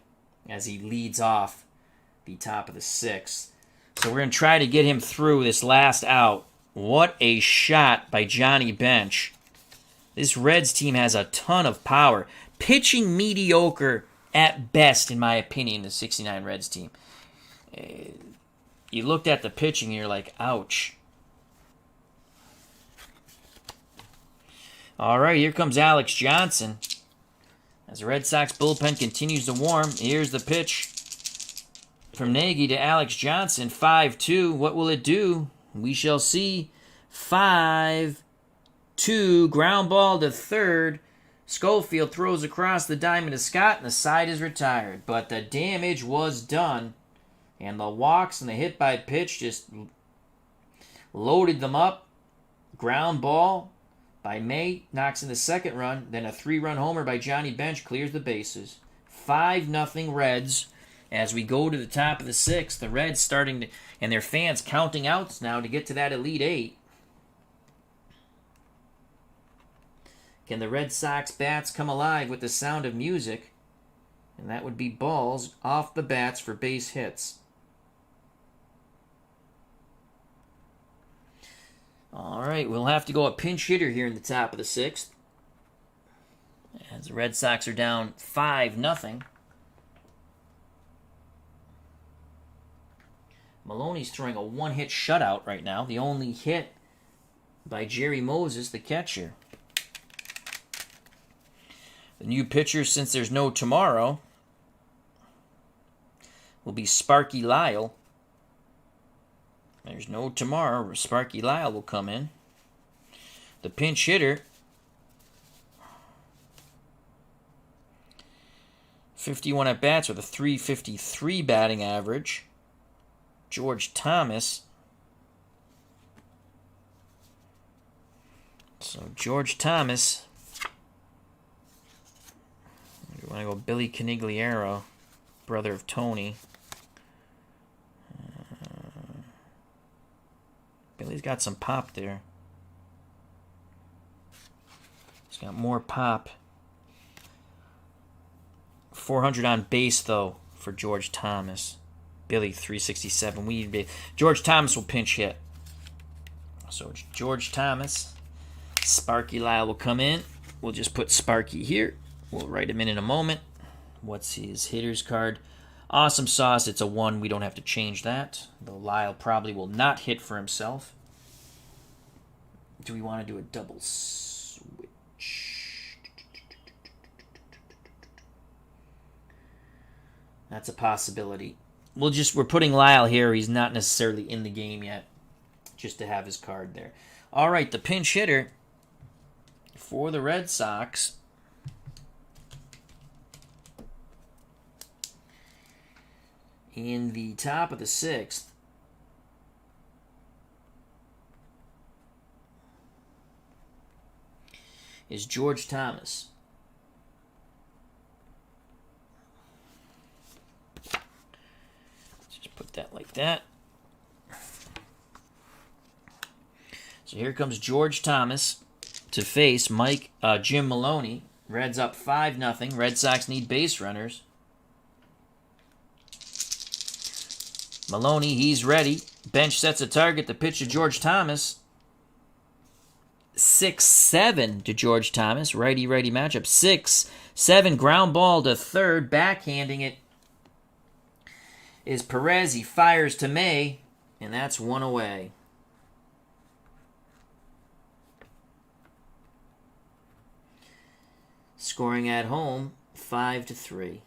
as he leads off the top of the 6th. So we're going to try to get him through this last out. What a shot by Johnny Bench. This Reds team has a ton of power. Pitching mediocre at best, in my opinion, the 69 Reds team. You looked at the pitching and you're like, ouch. All right, here comes Alex Johnson. As the Red Sox bullpen continues to warm, here's the pitch from Nagy to Alex Johnson. 5-2. What will it do? We shall see. 5-2. Ground ball to third. Schofield throws across the diamond to Scott, and the side is retired. But the damage was done. And the walks and the hit by pitch just loaded them up. Ground ball by May knocks in the second run. Then a 3-run homer by Johnny Bench clears the bases. 5-0 Reds. As we go to the top of the sixth, the Reds starting to, and their fans counting outs now to get to that Elite Eight. Can the Red Sox bats come alive with the sound of music? And that would be balls off the bats for base hits. All right, we'll have to go a pinch hitter here in the top of the sixth. As the Red Sox are down 5-0. Maloney's throwing a one-hit shutout right now. The only hit by Jerry Moses, the catcher. The new pitcher, since there's no tomorrow, will be Sparky Lyle. There's no tomorrow. Sparky Lyle will come in. The pinch hitter, 51 at-bats with a .353 batting average. George Thomas. So George Thomas. You want to go Billy Canigliaro, brother of Tony. Billy's got some pop there. He's got more pop. 400 on base, though, for George Thomas. Billy, 367. We need George Thomas will pinch hit. So George Thomas. Sparky Lyle will come in. We'll just put Sparky here. We'll write him in a moment. What's his hitter's card? Awesome Sauce. It's a 1. We don't have to change that. Though Lyle probably will not hit for himself. Do we want to do a double switch? That's a possibility. We're putting Lyle here. He's not necessarily in the game yet. Just to have his card there. All right, the pinch hitter for the Red Sox in the top of the sixth is George Thomas. Let's just put that like that. So here comes George Thomas to face Jim Maloney. Reds up 5-0. Red Sox need base runners. Maloney, he's ready. Bench sets a target. The pitch to George Thomas. 6-7 to George Thomas. Righty-righty matchup. 6-7. Ground ball to third. Backhanding it is Perez. He fires to May. And that's one away. Scoring at home, 5-3.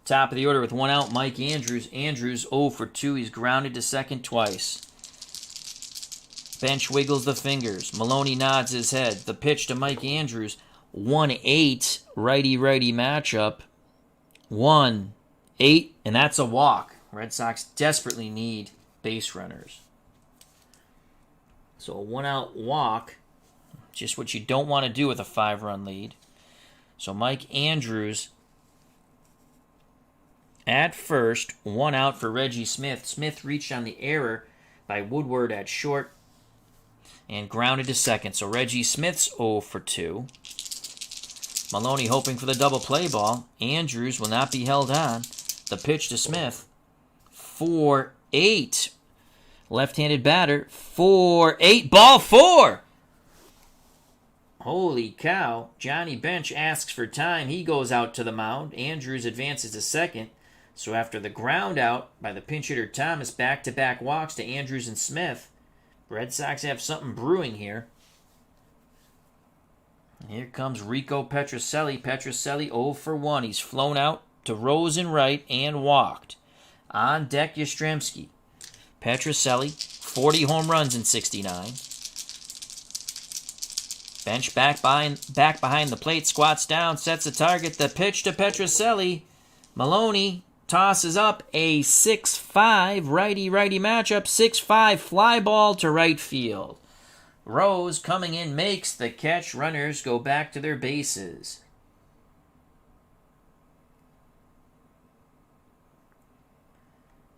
Top of the order with 1 out, Mike Andrews. Andrews 0 for 2. He's grounded to second twice. Bench wiggles the fingers. Maloney nods his head. The pitch to Mike Andrews. 1-8 righty-righty matchup. 1-8, and that's a walk. Red Sox desperately need base runners. So a 1-out walk, just what you don't want to do with a 5-run lead. So Mike Andrews at first, 1 out for Reggie Smith. Smith reached on the error by Woodward at short and grounded to second. So Reggie Smith's 0 for 2. Maloney hoping for the double play ball. Andrews will not be held on. The pitch to Smith. 4-8. Left-handed batter. 4-8. Ball 4. Holy cow. Johnny Bench asks for time. He goes out to the mound. Andrews advances to second. So after the ground out by the pinch hitter Thomas, back-to-back walks to Andrews and Smith. Red Sox have something brewing here. Here comes Rico Petrocelli. Petrocelli 0 for 1. He's flown out to Rose and right and walked. On deck, Yastrzemski. Petrocelli, 40 home runs in 69. Bench back behind the plate, squats down, sets a target. The pitch to Petrocelli. Maloney tosses up a 6-5 righty-righty matchup. 6-5 fly ball to right field. Rose coming in makes the catch. Runners go back to their bases.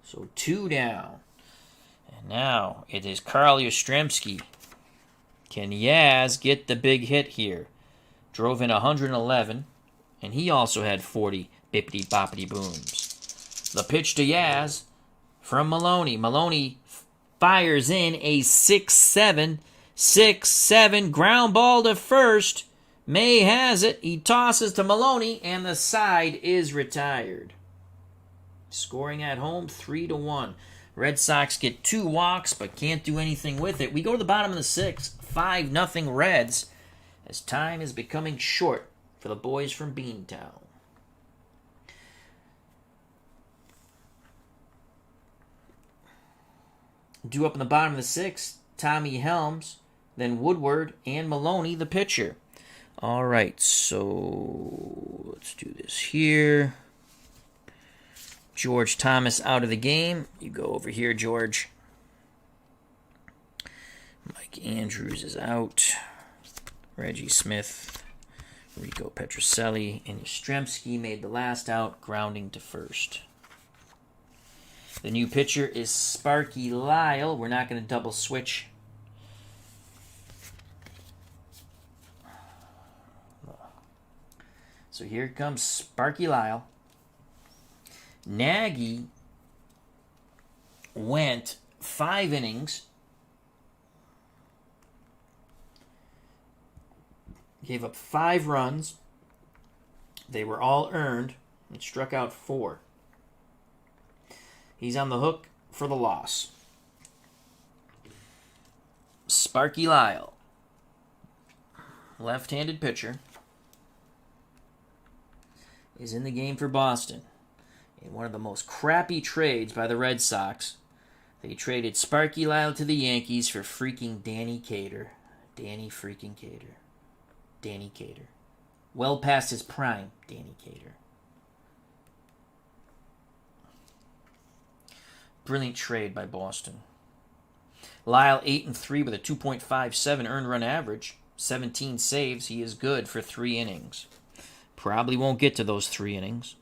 So 2 down. And now it is Carl Yastrzemski. Can Yaz get the big hit here? Drove in 111, and he also had 40 bippity-boppity booms. The pitch to Yaz from Maloney. Maloney fires in a 6-7 ground ball to first. May has it. He tosses to Maloney, and the side is retired. Scoring at home, 3-1. Red Sox get 2 walks, but can't do anything with it. We go to the bottom of the 6th, 5-0 Reds, as time is becoming short for the boys from Beantown. Due up in the bottom of the 6th, Tommy Helms, then Woodward and Maloney, the pitcher. All right, so let's do this here. George Thomas out of the game. You go over here, George. Mike Andrews is out. Reggie Smith, Rico Petrocelli, and Yastrzemski made the last out, grounding to first. The new pitcher is Sparky Lyle. We're not going to double switch. So here comes Sparky Lyle. Nagy went 5 innings, gave up 5 runs. They were all earned and struck out 4. He's on the hook for the loss. Sparky Lyle, left-handed pitcher, is in the game for Boston. In one of the most crappy trades by the Red Sox, they traded Sparky Lyle to the Yankees for freaking Danny Cater. Danny freaking Cater. Danny Cater. Well past his prime, Danny Cater. Brilliant trade by Boston. Lyle 8-3 with a 2.57 earned run average. 17 saves. He is good for 3 innings. Probably won't get to those 3 innings.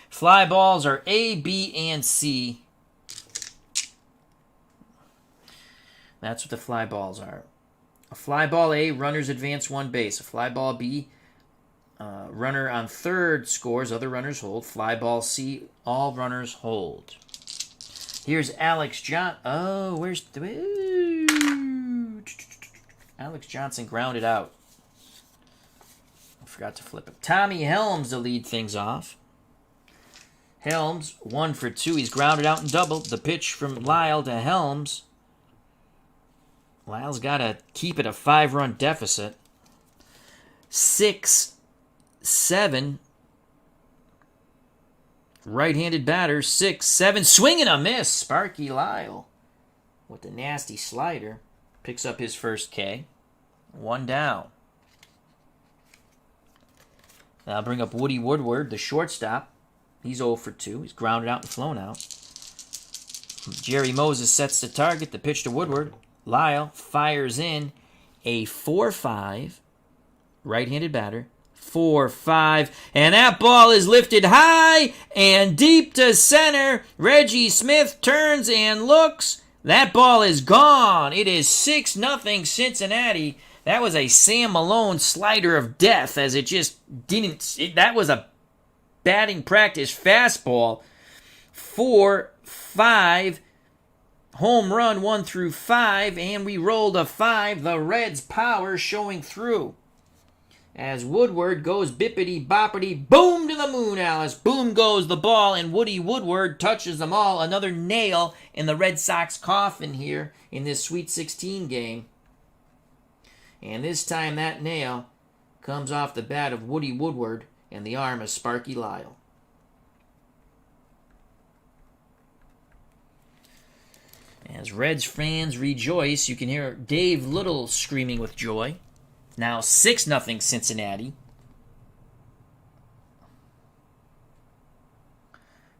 Fly balls are A, B, and C. That's what the fly balls are. A fly ball A, runners advance 1 base. A fly ball B, runner on third scores, other runners hold. Fly ball C, all runners hold. Here's Alex Johnson. Oh, where's Alex Johnson grounded out. I forgot to flip it. Tommy Helms to lead things off. Helms, 1 for 2. He's grounded out and doubled. The pitch from Lyle to Helms. Lyle's got to keep it a 5-run deficit. 6-7. Right-handed batter. 6-7. Swing and a miss. Sparky Lyle with the nasty slider. Picks up his first K. 1 down. Now I'll bring up Woody Woodward, the shortstop. He's 0 for 2. He's grounded out and flown out. Jerry Moses sets the target. The pitch to Woodward. Lyle fires in a 4-5. Right-handed batter. 4-5. And that ball is lifted high and deep to center. Reggie Smith turns and looks. That ball is gone. It is 6-0 Cincinnati. That was a Sam Malone slider of death, as it just didn't... that was a batting practice fastball. 4-5 home run 1 through 5, and we rolled a 5. The Reds' power showing through. As Woodward goes bippity-boppity, boom to the moon, Alice. Boom goes the ball, and Woody Woodward touches them all. Another nail in the Red Sox coffin here in this Sweet 16 game. And this time that nail comes off the bat of Woody Woodward and the arm of Sparky Lyle. As Reds fans rejoice, you can hear Dave Little screaming with joy. Now 6-0 Cincinnati.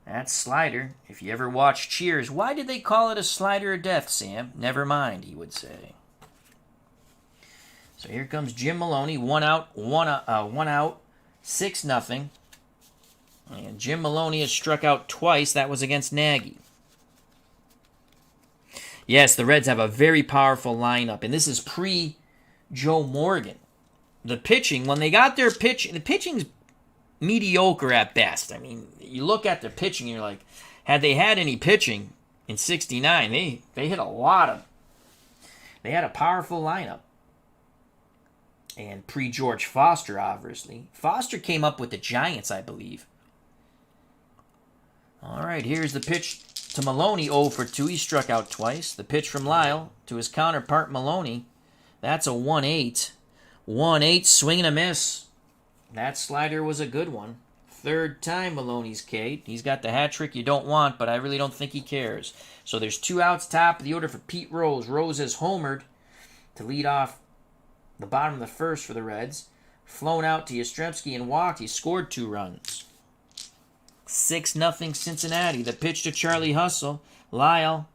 That slider, if you ever watch Cheers, why did they call it a slider of death, Sam? Never mind, he would say. So here comes Jim Maloney, one out, 6-0. And Jim Maloney has struck out twice. That was against Nagy. Yes, the Reds have a very powerful lineup, and this is pre-Joe Morgan. The pitching, when they got their pitch, the pitching's mediocre at best. I mean, you look at the pitching, you're like, had they had any pitching in 69, they hit a lot of, they had a powerful lineup. And pre-George Foster, obviously. Foster came up with the Giants, I believe. All right, here's the pitch to Maloney, 0 for 2. He struck out twice. The pitch from Lyle to his counterpart, Maloney. That's a 1-8. 1-8, swing and a miss. That slider was a good one. Third time Maloney's K'd. He's got the hat trick you don't want, but I really don't think he cares. So there's 2 outs, top of the order for Pete Rose. Rose has homered to lead off the bottom of the first for the Reds. Flown out to Yastrzemski and walked. He scored 2 runs. 6-0 Cincinnati. The pitch to Charlie Hustle. Lyle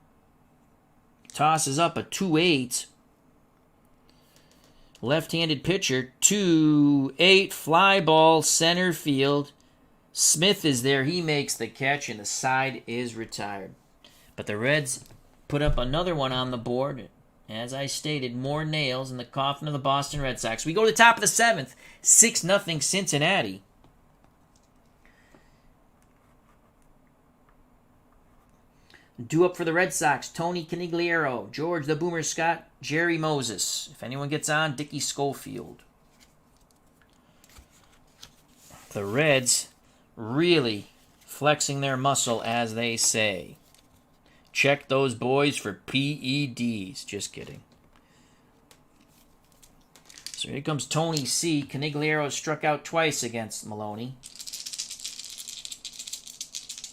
tosses up a 2-8. Left-handed pitcher. 2-8. Fly ball center field. Smith is there. He makes the catch and the side is retired. But the Reds put up another one on the board. As I stated, more nails in the coffin of the Boston Red Sox. We go to the top of the 7th. 6-0 Cincinnati. Due up for the Red Sox, Tony Canigliaro, George the Boomer Scott, Jerry Moses. If anyone gets on, Dickie Schofield. The Reds really flexing their muscle, as they say. Check those boys for PEDs. Just kidding. So here comes Tony C. Canigliaro struck out twice against Maloney.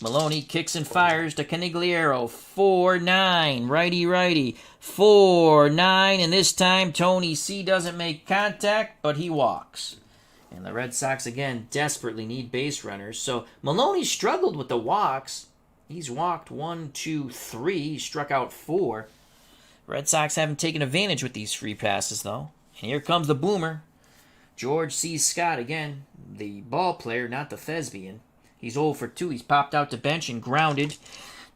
Maloney kicks and fires to Canigliaro. 4-9. Righty. 4-9. And this time Tony C. doesn't make contact, but he walks. And the Red Sox, again, desperately need base runners. So Maloney struggled with the walks. He's walked 1, 2, 3. He struck out 4. Red Sox haven't taken advantage with these free passes, though. And here comes the boomer. George C. Scott, again, the ball player, not the thespian. He's 0 for 2. He's popped out to bench and grounded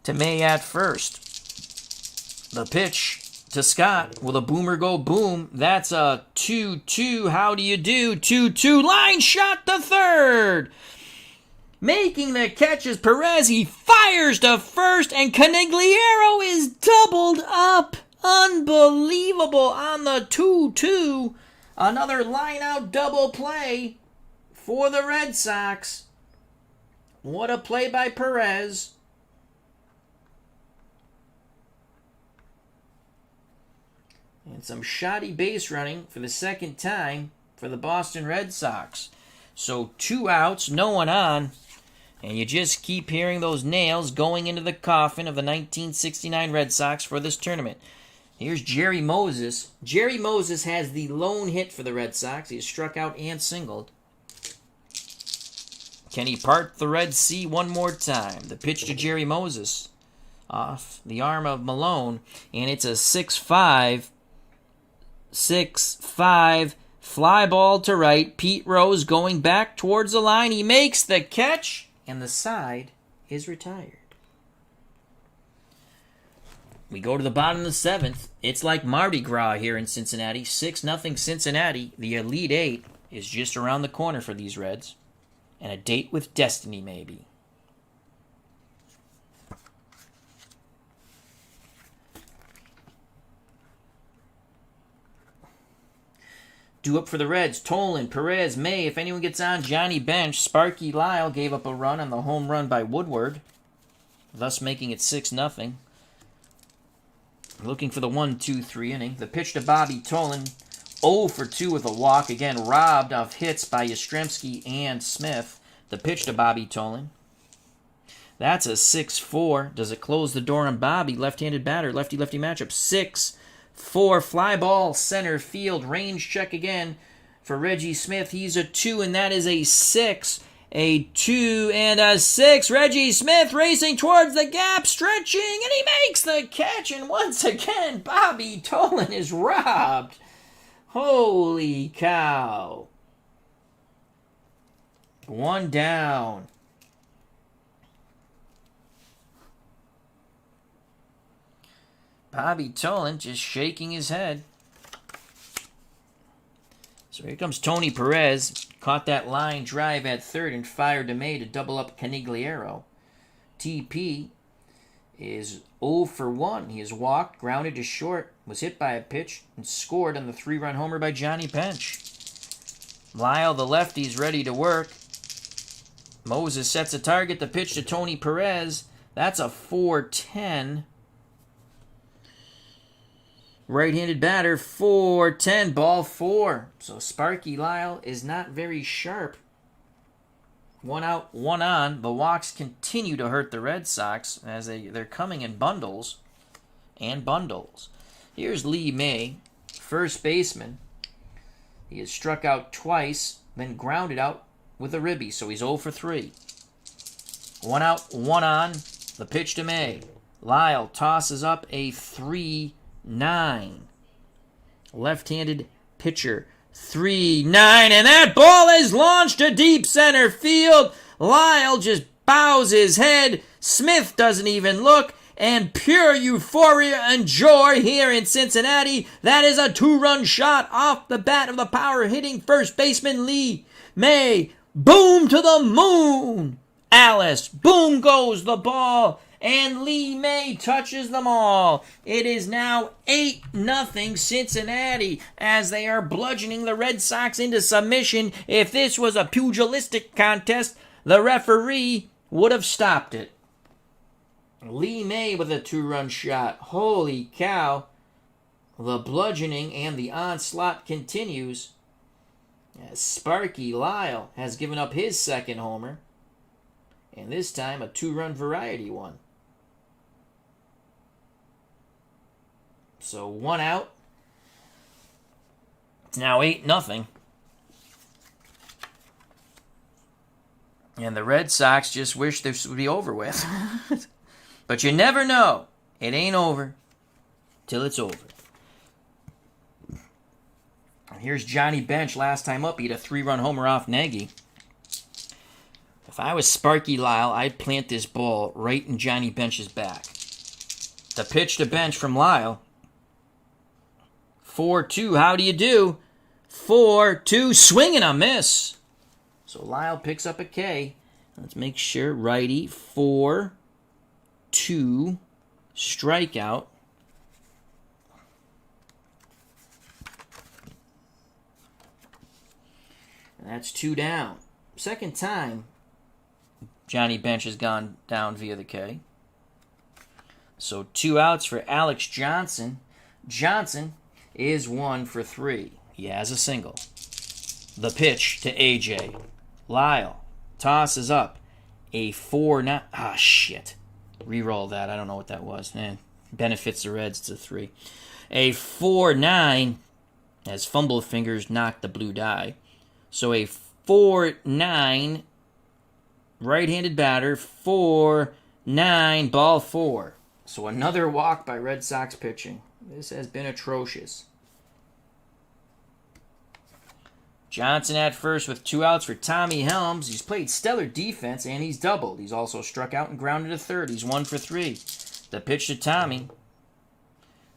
to May at first. The pitch to Scott. Will the boomer go boom? That's a 2-2. How do you do? 2-2. Line shot to third. Making the catch is Perez. He fires to first, and Canigliaro is doubled up. Unbelievable on the 2-2. Another line-out double play for the Red Sox. What a play by Perez. And some shoddy base running for the second time for the Boston Red Sox. So 2 outs, no one on. And you just keep hearing those nails going into the coffin of the 1969 Red Sox for this tournament. Here's Jerry Moses. Jerry Moses has the lone hit for the Red Sox. He has struck out and singled. Can he part the Red Sea one more time? The pitch to Jerry Moses off the arm of Malone. And it's a 6-5. 6-5. Fly ball to right. Pete Rose going back towards the line. He makes the catch. And the side is retired. We go to the bottom of the 7th. It's like Mardi Gras here in Cincinnati. 6-0 Cincinnati. The Elite Eight is just around the corner for these Reds. And a date with destiny, maybe. Due up for the Reds, Tolan, Perez, May. If anyone gets on, Johnny Bench. Sparky Lyle gave up a run on the home run by Woodward, thus making it 6-0. Looking for the 1-2-3 inning. The pitch to Bobby Tolan, 0 for 2 with a walk. Again, robbed of hits by Yastrzemski and Smith. The pitch to Bobby Tolan. That's a 6-4. Does it close the door on Bobby? Left-handed batter, lefty-lefty matchup. 6-4. Fly ball, center field. Range check again for Reggie Smith. He's a 2, and that is a 6. A 2 and a 6. Reggie Smith racing towards the gap, stretching, and he makes the catch. And once again, Bobby Tolan is robbed. Holy cow. 1 down. Bobby Tolan just shaking his head. So here comes Tony Perez. Caught that line drive at third and fired to May to double up Canigliaro. TP is 0 for 1. He has walked, grounded to short, was hit by a pitch, and scored on the 3-run homer by Johnny Bench. Lyle, the lefty, is ready to work. Moses sets a target. The pitch to Tony Perez. That's a 4-10. Right-handed batter, 4-10, ball 4. So Sparky Lyle is not very sharp. 1 out, 1 on. The walks continue to hurt the Red Sox as they're coming in bundles and bundles. Here's Lee May, first baseman. He has struck out twice, then grounded out with a ribby, so he's 0 for 3. 1 out, 1 on. The pitch to May. Lyle tosses up a 3-9. Left-handed pitcher. 3-9, and that ball is launched to deep center field. Lyle just bows his head. Smith doesn't even look. And pure euphoria and joy here in Cincinnati. That is a 2-run shot off the bat of the power-hitting first baseman Lee May. Boom to the moon. Alice. Boom goes the ball. And Lee May touches them all. It is now 8-0 Cincinnati as they are bludgeoning the Red Sox into submission. If this was a pugilistic contest, the referee would have stopped it. Lee May with a 2-run shot. Holy cow. The bludgeoning and the onslaught continues as Sparky Lyle has given up his second homer. And this time a 2-run variety one. So 1 out. It's now 8-0. And the Red Sox just wish this would be over with. But you never know. It ain't over till it's over. And here's Johnny Bench. Last time up, he had a 3-run homer off Nagy. If I was Sparky Lyle, I'd plant this ball right in Johnny Bench's back. The pitch to Bench from Lyle. 4-2, how do you do? 4-2, swing and a miss. So Lyle picks up a K. Let's make sure. Righty, 4-2, strikeout. And that's 2 down. Second time Johnny Bench has gone down via the K. So 2 outs for Alex Johnson. Johnson is 1 for 3. He has a single. The pitch to AJ. Lyle tosses up a 4-9. Ah, shit. Reroll that. I don't know what that was. Benefits the Reds to 3. A 4-9 as fumble fingers knocked the blue die. So a 4-9 right-handed batter. 4-9 ball 4. So another walk by Red Sox pitching. This has been atrocious. Johnson at first with 2 outs for Tommy Helms. He's played stellar defense and he's doubled. He's also struck out and grounded to third. He's 1 for 3. The pitch to Tommy.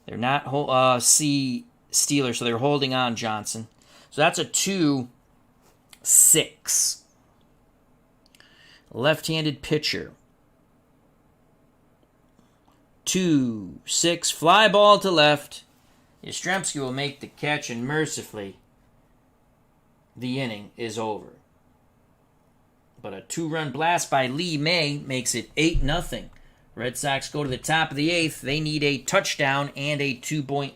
They're not Steelers, so they're holding on Johnson. So that's a 2-6. Left-handed pitcher. 2-6, fly ball to left. Yastrzemski will make the catch, and mercifully, the inning is over. But a 2-run blast by Lee May makes it 8-0. Red Sox go to the top of the 8th. They need a touchdown and a two-point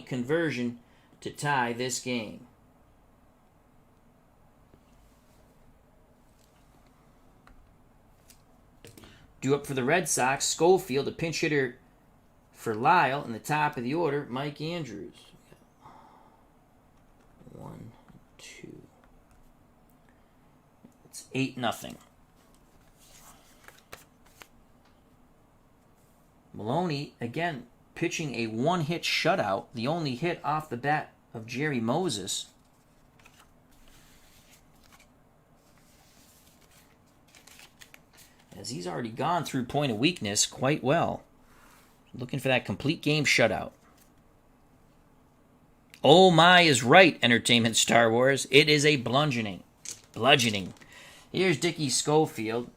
conversion to tie this game. Due up for the Red Sox, Schofield, a pinch hitter for Lyle. In the top of the order, Mike Andrews. 1, 2. It's 8-0. Maloney, again, pitching a one-hit shutout, the only hit off the bat of Jerry Moses. As he's already gone through point of weakness quite well. Looking for that complete game shutout. Oh my is right, Entertainment Star Wars. It is a bludgeoning. Here's Dickie Schofield.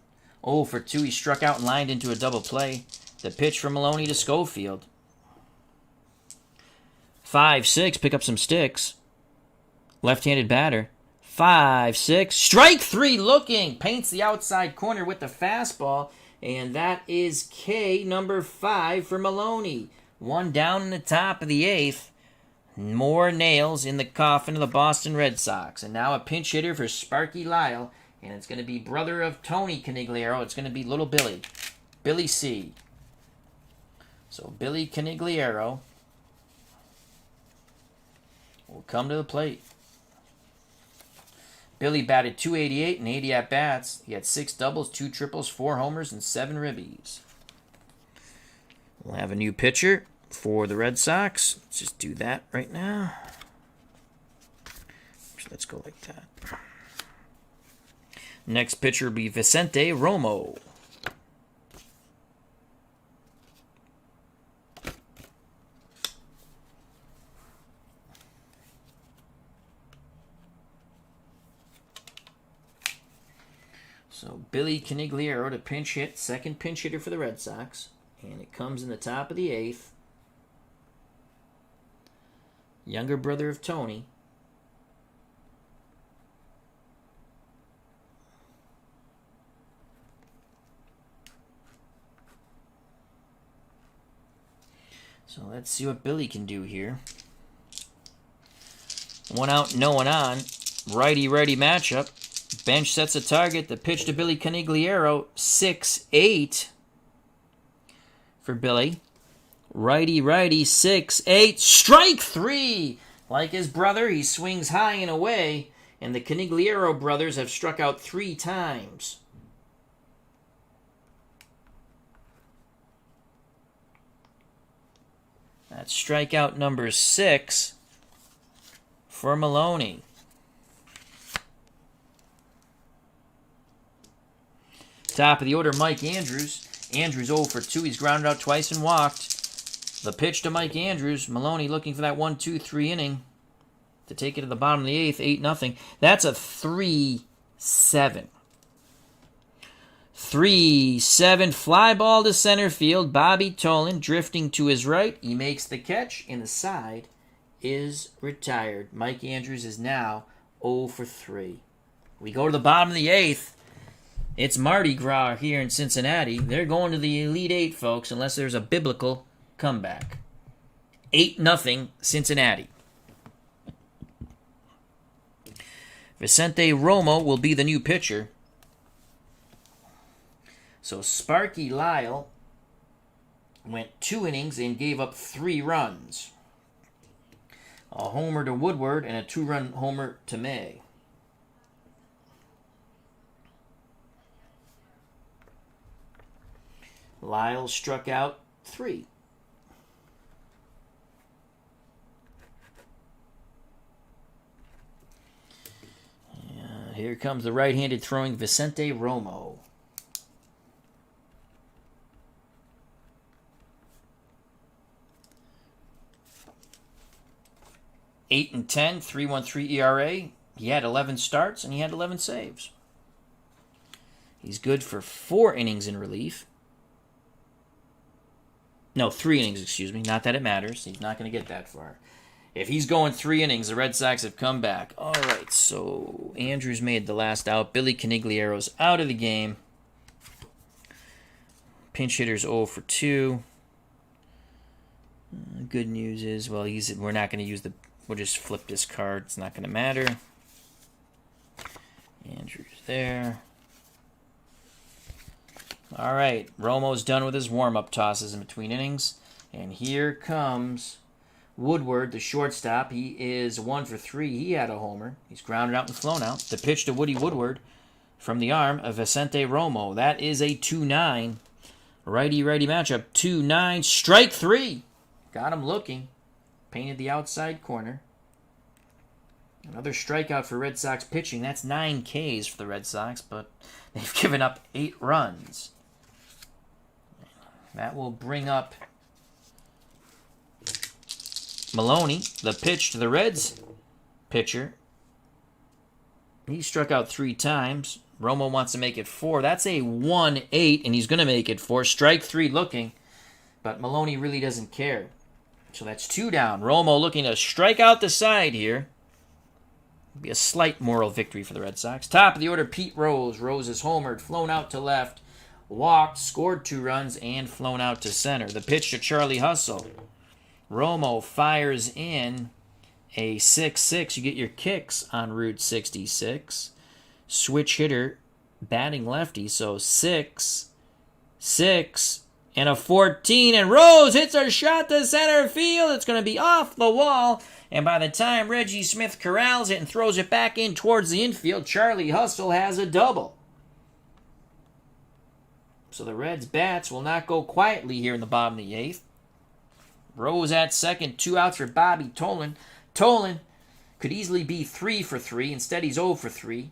0 for 2. He struck out and lined into a double play. The pitch from Maloney to Schofield. 5-6. Pick up some sticks. Left-handed batter. 5-6. Strike 3 looking. Paints the outside corner with the fastball. And that is K number 5 for Maloney. 1 down in the top of the 8th. More nails in the coffin of the Boston Red Sox. And now a pinch hitter for Sparky Lyle. And it's going to be brother of Tony Canigliaro. It's going to be little Billy. Billy C. So Billy Canigliaro will come to the plate. Billy batted .288 and 80 at-bats. He had 6 doubles, 2 triples, 4 homers, and 7 ribbies. We'll have a new pitcher for the Red Sox. Let's just do that right now. Let's go like that. Next pitcher will be Vicente Romo. So Billy Canigliaro to pinch hit, second pinch hitter for the Red Sox. And it comes in the top of the 8th. Younger brother of Tony. So let's see what Billy can do here. 1 out, no one on. Righty-righty matchup. Bench sets a target. The pitch to Billy Canigliaro. 6-8 for Billy. Righty-righty, 6-8. Strike 3! Like his brother, he swings high and away. And the Canigliaro brothers have struck out 3 times. That's strikeout number 6 for Maloney. Top of the order, Mike Andrews. Andrews 0 for 2. He's grounded out twice and walked. The pitch to Mike Andrews. Maloney looking for that 1-2-3 inning to take it to the bottom of the 8th, 8-0. That's a 3-7. 3-7 fly ball to center field. Bobby Tolan drifting to his right. He makes the catch, and the side is retired. Mike Andrews is now 0 for 3. We go to the bottom of the 8th. It's Mardi Gras here in Cincinnati. They're going to the Elite 8, folks, unless there's a biblical comeback. 8-0 Cincinnati. Vicente Romo will be the new pitcher. So Sparky Lyle went 2 innings and gave up 3 runs. A homer to Woodward and a 2-run homer to May. Lyle struck out 3. And here comes the right-handed throwing Vicente Romo. Eight and 10, 3.13 ERA. He had 11 starts and he had 11 saves. He's good for 4 innings in relief. No, 3 innings, excuse me. Not that it matters. He's not going to get that far. If he's going 3 innings, the Red Sox have come back. All right, so Andrews made the last out. Billy Canigliero's out of the game. Pinch hitter's 0 for 2. Good news is, well, we're not going to use we'll just flip this card. It's not going to matter. Andrews there. All right, Romo's done with his warm-up tosses in between innings. And here comes Woodward, the shortstop. He is 1 for 3. He had a homer. He's grounded out and flown out. The pitch to Woody Woodward from the arm of Vicente Romo. That is a 2-9. Righty-righty matchup. 2-9. Strike 3. Got him looking. Painted the outside corner. Another strikeout for Red Sox pitching. That's 9 Ks for the Red Sox, but they've given up 8 runs. That will bring up Maloney, the pitch to the Reds pitcher. He struck out 3 times. Romo wants to make it 4. That's a 1-8, and he's going to make it 4. Strike 3 looking, but Maloney really doesn't care. So that's 2 down. Romo looking to strike out the side here. Be a slight moral victory for the Red Sox. Top of the order, Pete Rose. Rose is homered, flown out to left, walked, scored 2 runs, and flown out to center. The pitch to Charlie Hustle. Romo fires in a 6-6. You get your kicks on Route 66. Switch hitter, batting lefty. So 6, 6, and a 14. And Rose hits a shot to center field. It's going to be off the wall. And by the time Reggie Smith corrals it and throws it back in towards the infield, Charlie Hustle has a double. So the Reds' bats will not go quietly here in the bottom of the 8th. Rose at second, 2 outs for Bobby Tolan. Tolan could easily be 3 for 3. Instead, he's 0 for 3.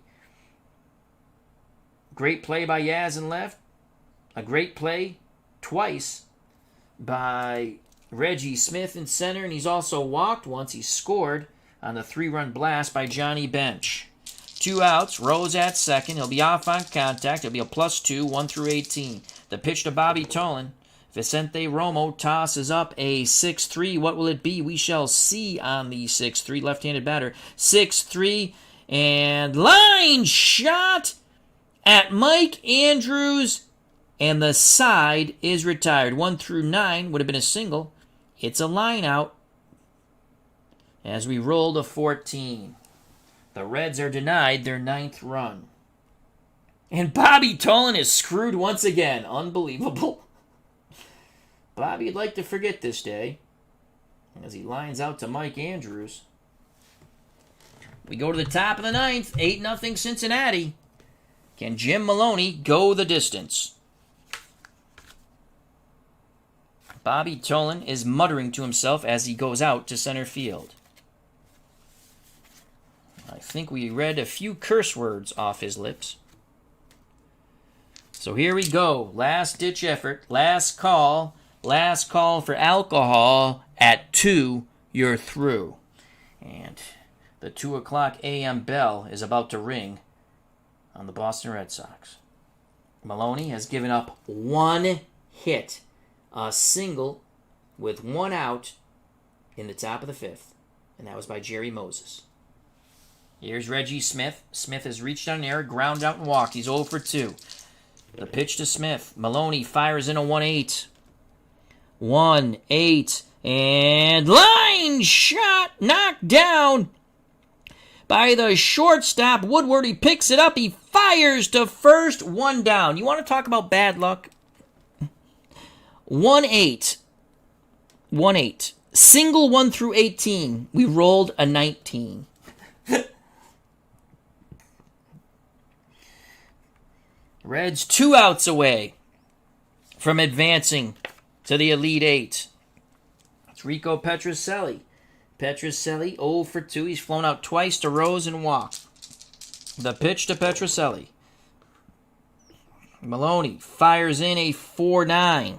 Great play by Yaz in left. A great play twice by Reggie Smith in center, and he's also walked once. He scored on the 3-run blast by Johnny Bench. 2 outs, Rose at second. He'll be off on contact. It'll be a +2, 1 through 18. The pitch to Bobby Tolan. Vicente Romo tosses up a 6-3. What will it be? We shall see on the 6-3. Left-handed batter. 6-3. And line shot at Mike Andrews. And the side is retired. 1 through 9 would have been a single. It's a line out. As we roll to 14. The Reds are denied their 9th run. And Bobby Tolan is screwed once again. Unbelievable. Bobby'd like to forget this day as he lines out to Mike Andrews. We go to the top of the 9th, 8-0 Cincinnati. Can Jim Maloney go the distance? Bobby Tolan is muttering to himself as he goes out to center field. I think we read a few curse words off his lips. So here we go. Last-ditch effort. Last call. Last call for alcohol. At 2, you're through. And the 2 o'clock a.m. bell is about to ring on the Boston Red Sox. Maloney has given up 1 hit. A single with 1 out in the top of the 5th. And that was by Jerry Moses. Here's Reggie Smith. Smith has reached on an error, ground out and walked. He's 0 for 2. The pitch to Smith. Maloney fires in a 1-8. 1-8. And line shot knocked down by the shortstop Woodward. He picks it up. He fires to first. 1 down. You want to talk about bad luck? 1-8. 1-8. Single 1 through 18. We rolled a 19. Reds 2 outs away from advancing to the Elite 8. It's Rico Petrocelli. Petrocelli 0 for 2. He's flown out twice to Rose and walked. The pitch to Petrocelli. Maloney fires in a 4-9.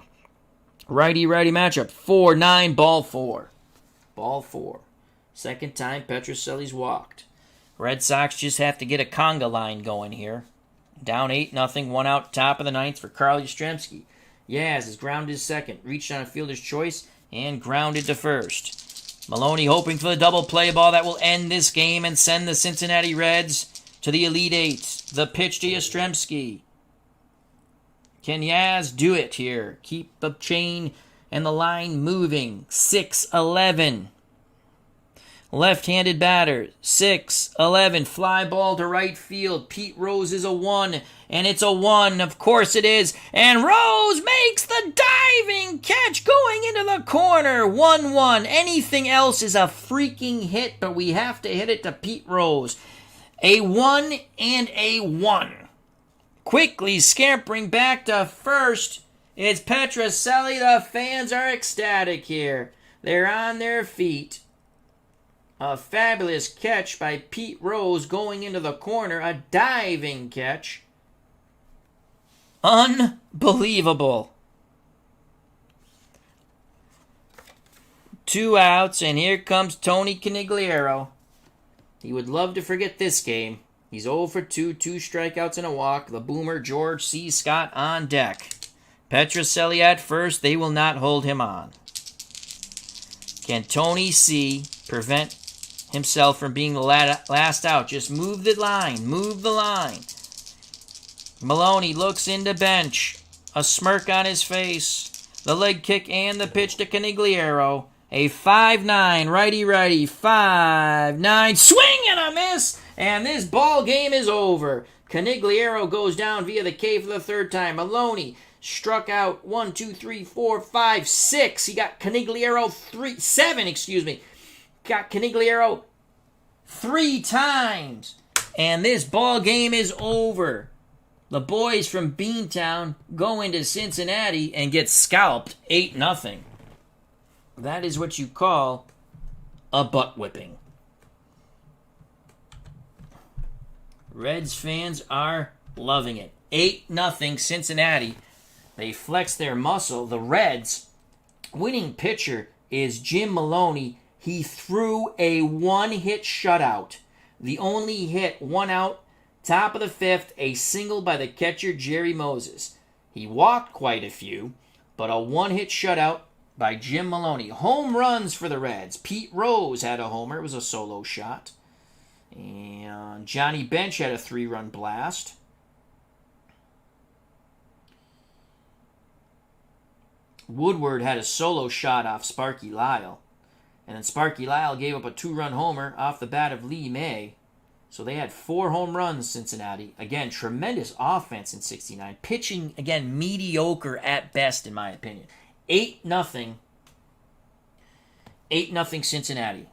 Righty-righty matchup. 4-9, ball 4. Ball 4. Second time Petrocelli's walked. Red Sox just have to get a conga line going here. Down 8-0, 1 out, top of the 9th for Carl Yastrzemski. Yaz has grounded second, reached on a fielder's choice, and grounded to first. Maloney hoping for the double play ball that will end this game and send the Cincinnati Reds to the Elite Eight. The pitch to Yastrzemski. Can Yaz do it here? Keep the chain and the line moving. 6-11. Left-handed batter. 6-11. Fly ball to right field. Pete Rose is a 1. And it's a 1. Of course it is. And Rose makes the diving catch going into the corner. 1-1. Anything else is a freaking hit, but we have to hit it to Pete Rose. A 1 and a 1. Quickly scampering back to first. It's Petrocelli. The fans are ecstatic here. They're on their feet. A fabulous catch by Pete Rose going into the corner. A diving catch. Unbelievable. 2 outs, and here comes Tony Conigliaro. He would love to forget this game. He's 0 for 2, 2 strikeouts and a walk. The boomer, George C. Scott, on deck. Petrocelli at first. They will not hold him on. Can Tony C. prevent himself from being the last out? Just move the line. Move the line. Maloney looks into bench. A smirk on his face. The leg kick and the pitch to Conigliaro. A 5-9, righty-righty, 5-9, swing and a miss, and this ball game is over. Conigliaro goes down via the K for the 3rd time. Maloney struck out 1, 2, 3, 4, 5, 6. He got Conigliaro 7, Got Conigliaro 3 times, and this ball game is over. The boys from Beantown go into Cincinnati and get scalped 8-0. That is what you call a butt whipping. Reds fans are loving it. 8-0 Cincinnati. They flex their muscle. The Reds' winning pitcher is Jim Maloney. He threw a 1-hit shutout. The only hit, 1 out, top of the 5th, a single by the catcher Jerry Moses. He walked quite a few, but a 1-hit shutout by Jim Maloney. Home runs for the Reds. Pete Rose had a homer. It was a solo shot. And Johnny Bench had a 3-run blast. Woodward had a solo shot off Sparky Lyle. And then Sparky Lyle gave up a 2-run homer off the bat of Lee May. So they had 4 home runs, Cincinnati. Again, tremendous offense in 69. Pitching, again, mediocre at best, in my opinion. 8-0. 8-0 Cincinnati.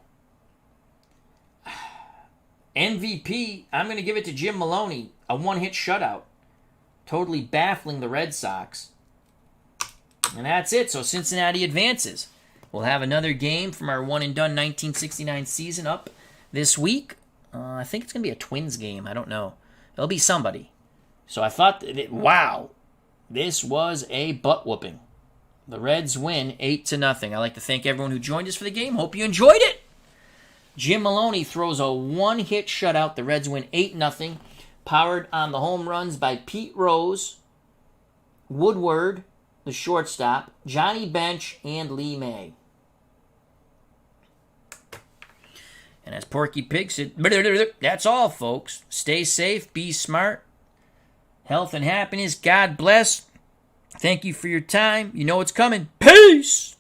MVP, I'm going to give it to Jim Maloney. A 1-hit shutout. Totally baffling the Red Sox. And that's it. So Cincinnati advances. We'll have another game from our 1-done 1969 season up this week. I think it's going to be a Twins game. I don't know. It'll be somebody. So I thought, wow, this was a butt whooping. The Reds win 8-0. I'd like to thank everyone who joined us for the game. Hope you enjoyed it. Jim Maloney throws a 1-hit shutout. The Reds win 8-0. Powered on the home runs by Pete Rose, Woodward, the shortstop, Johnny Bench, and Lee May. And as Porky Pig said, that's all, folks. Stay safe, be smart. Health and happiness, God bless. Thank you for your time. You know what's coming. Peace!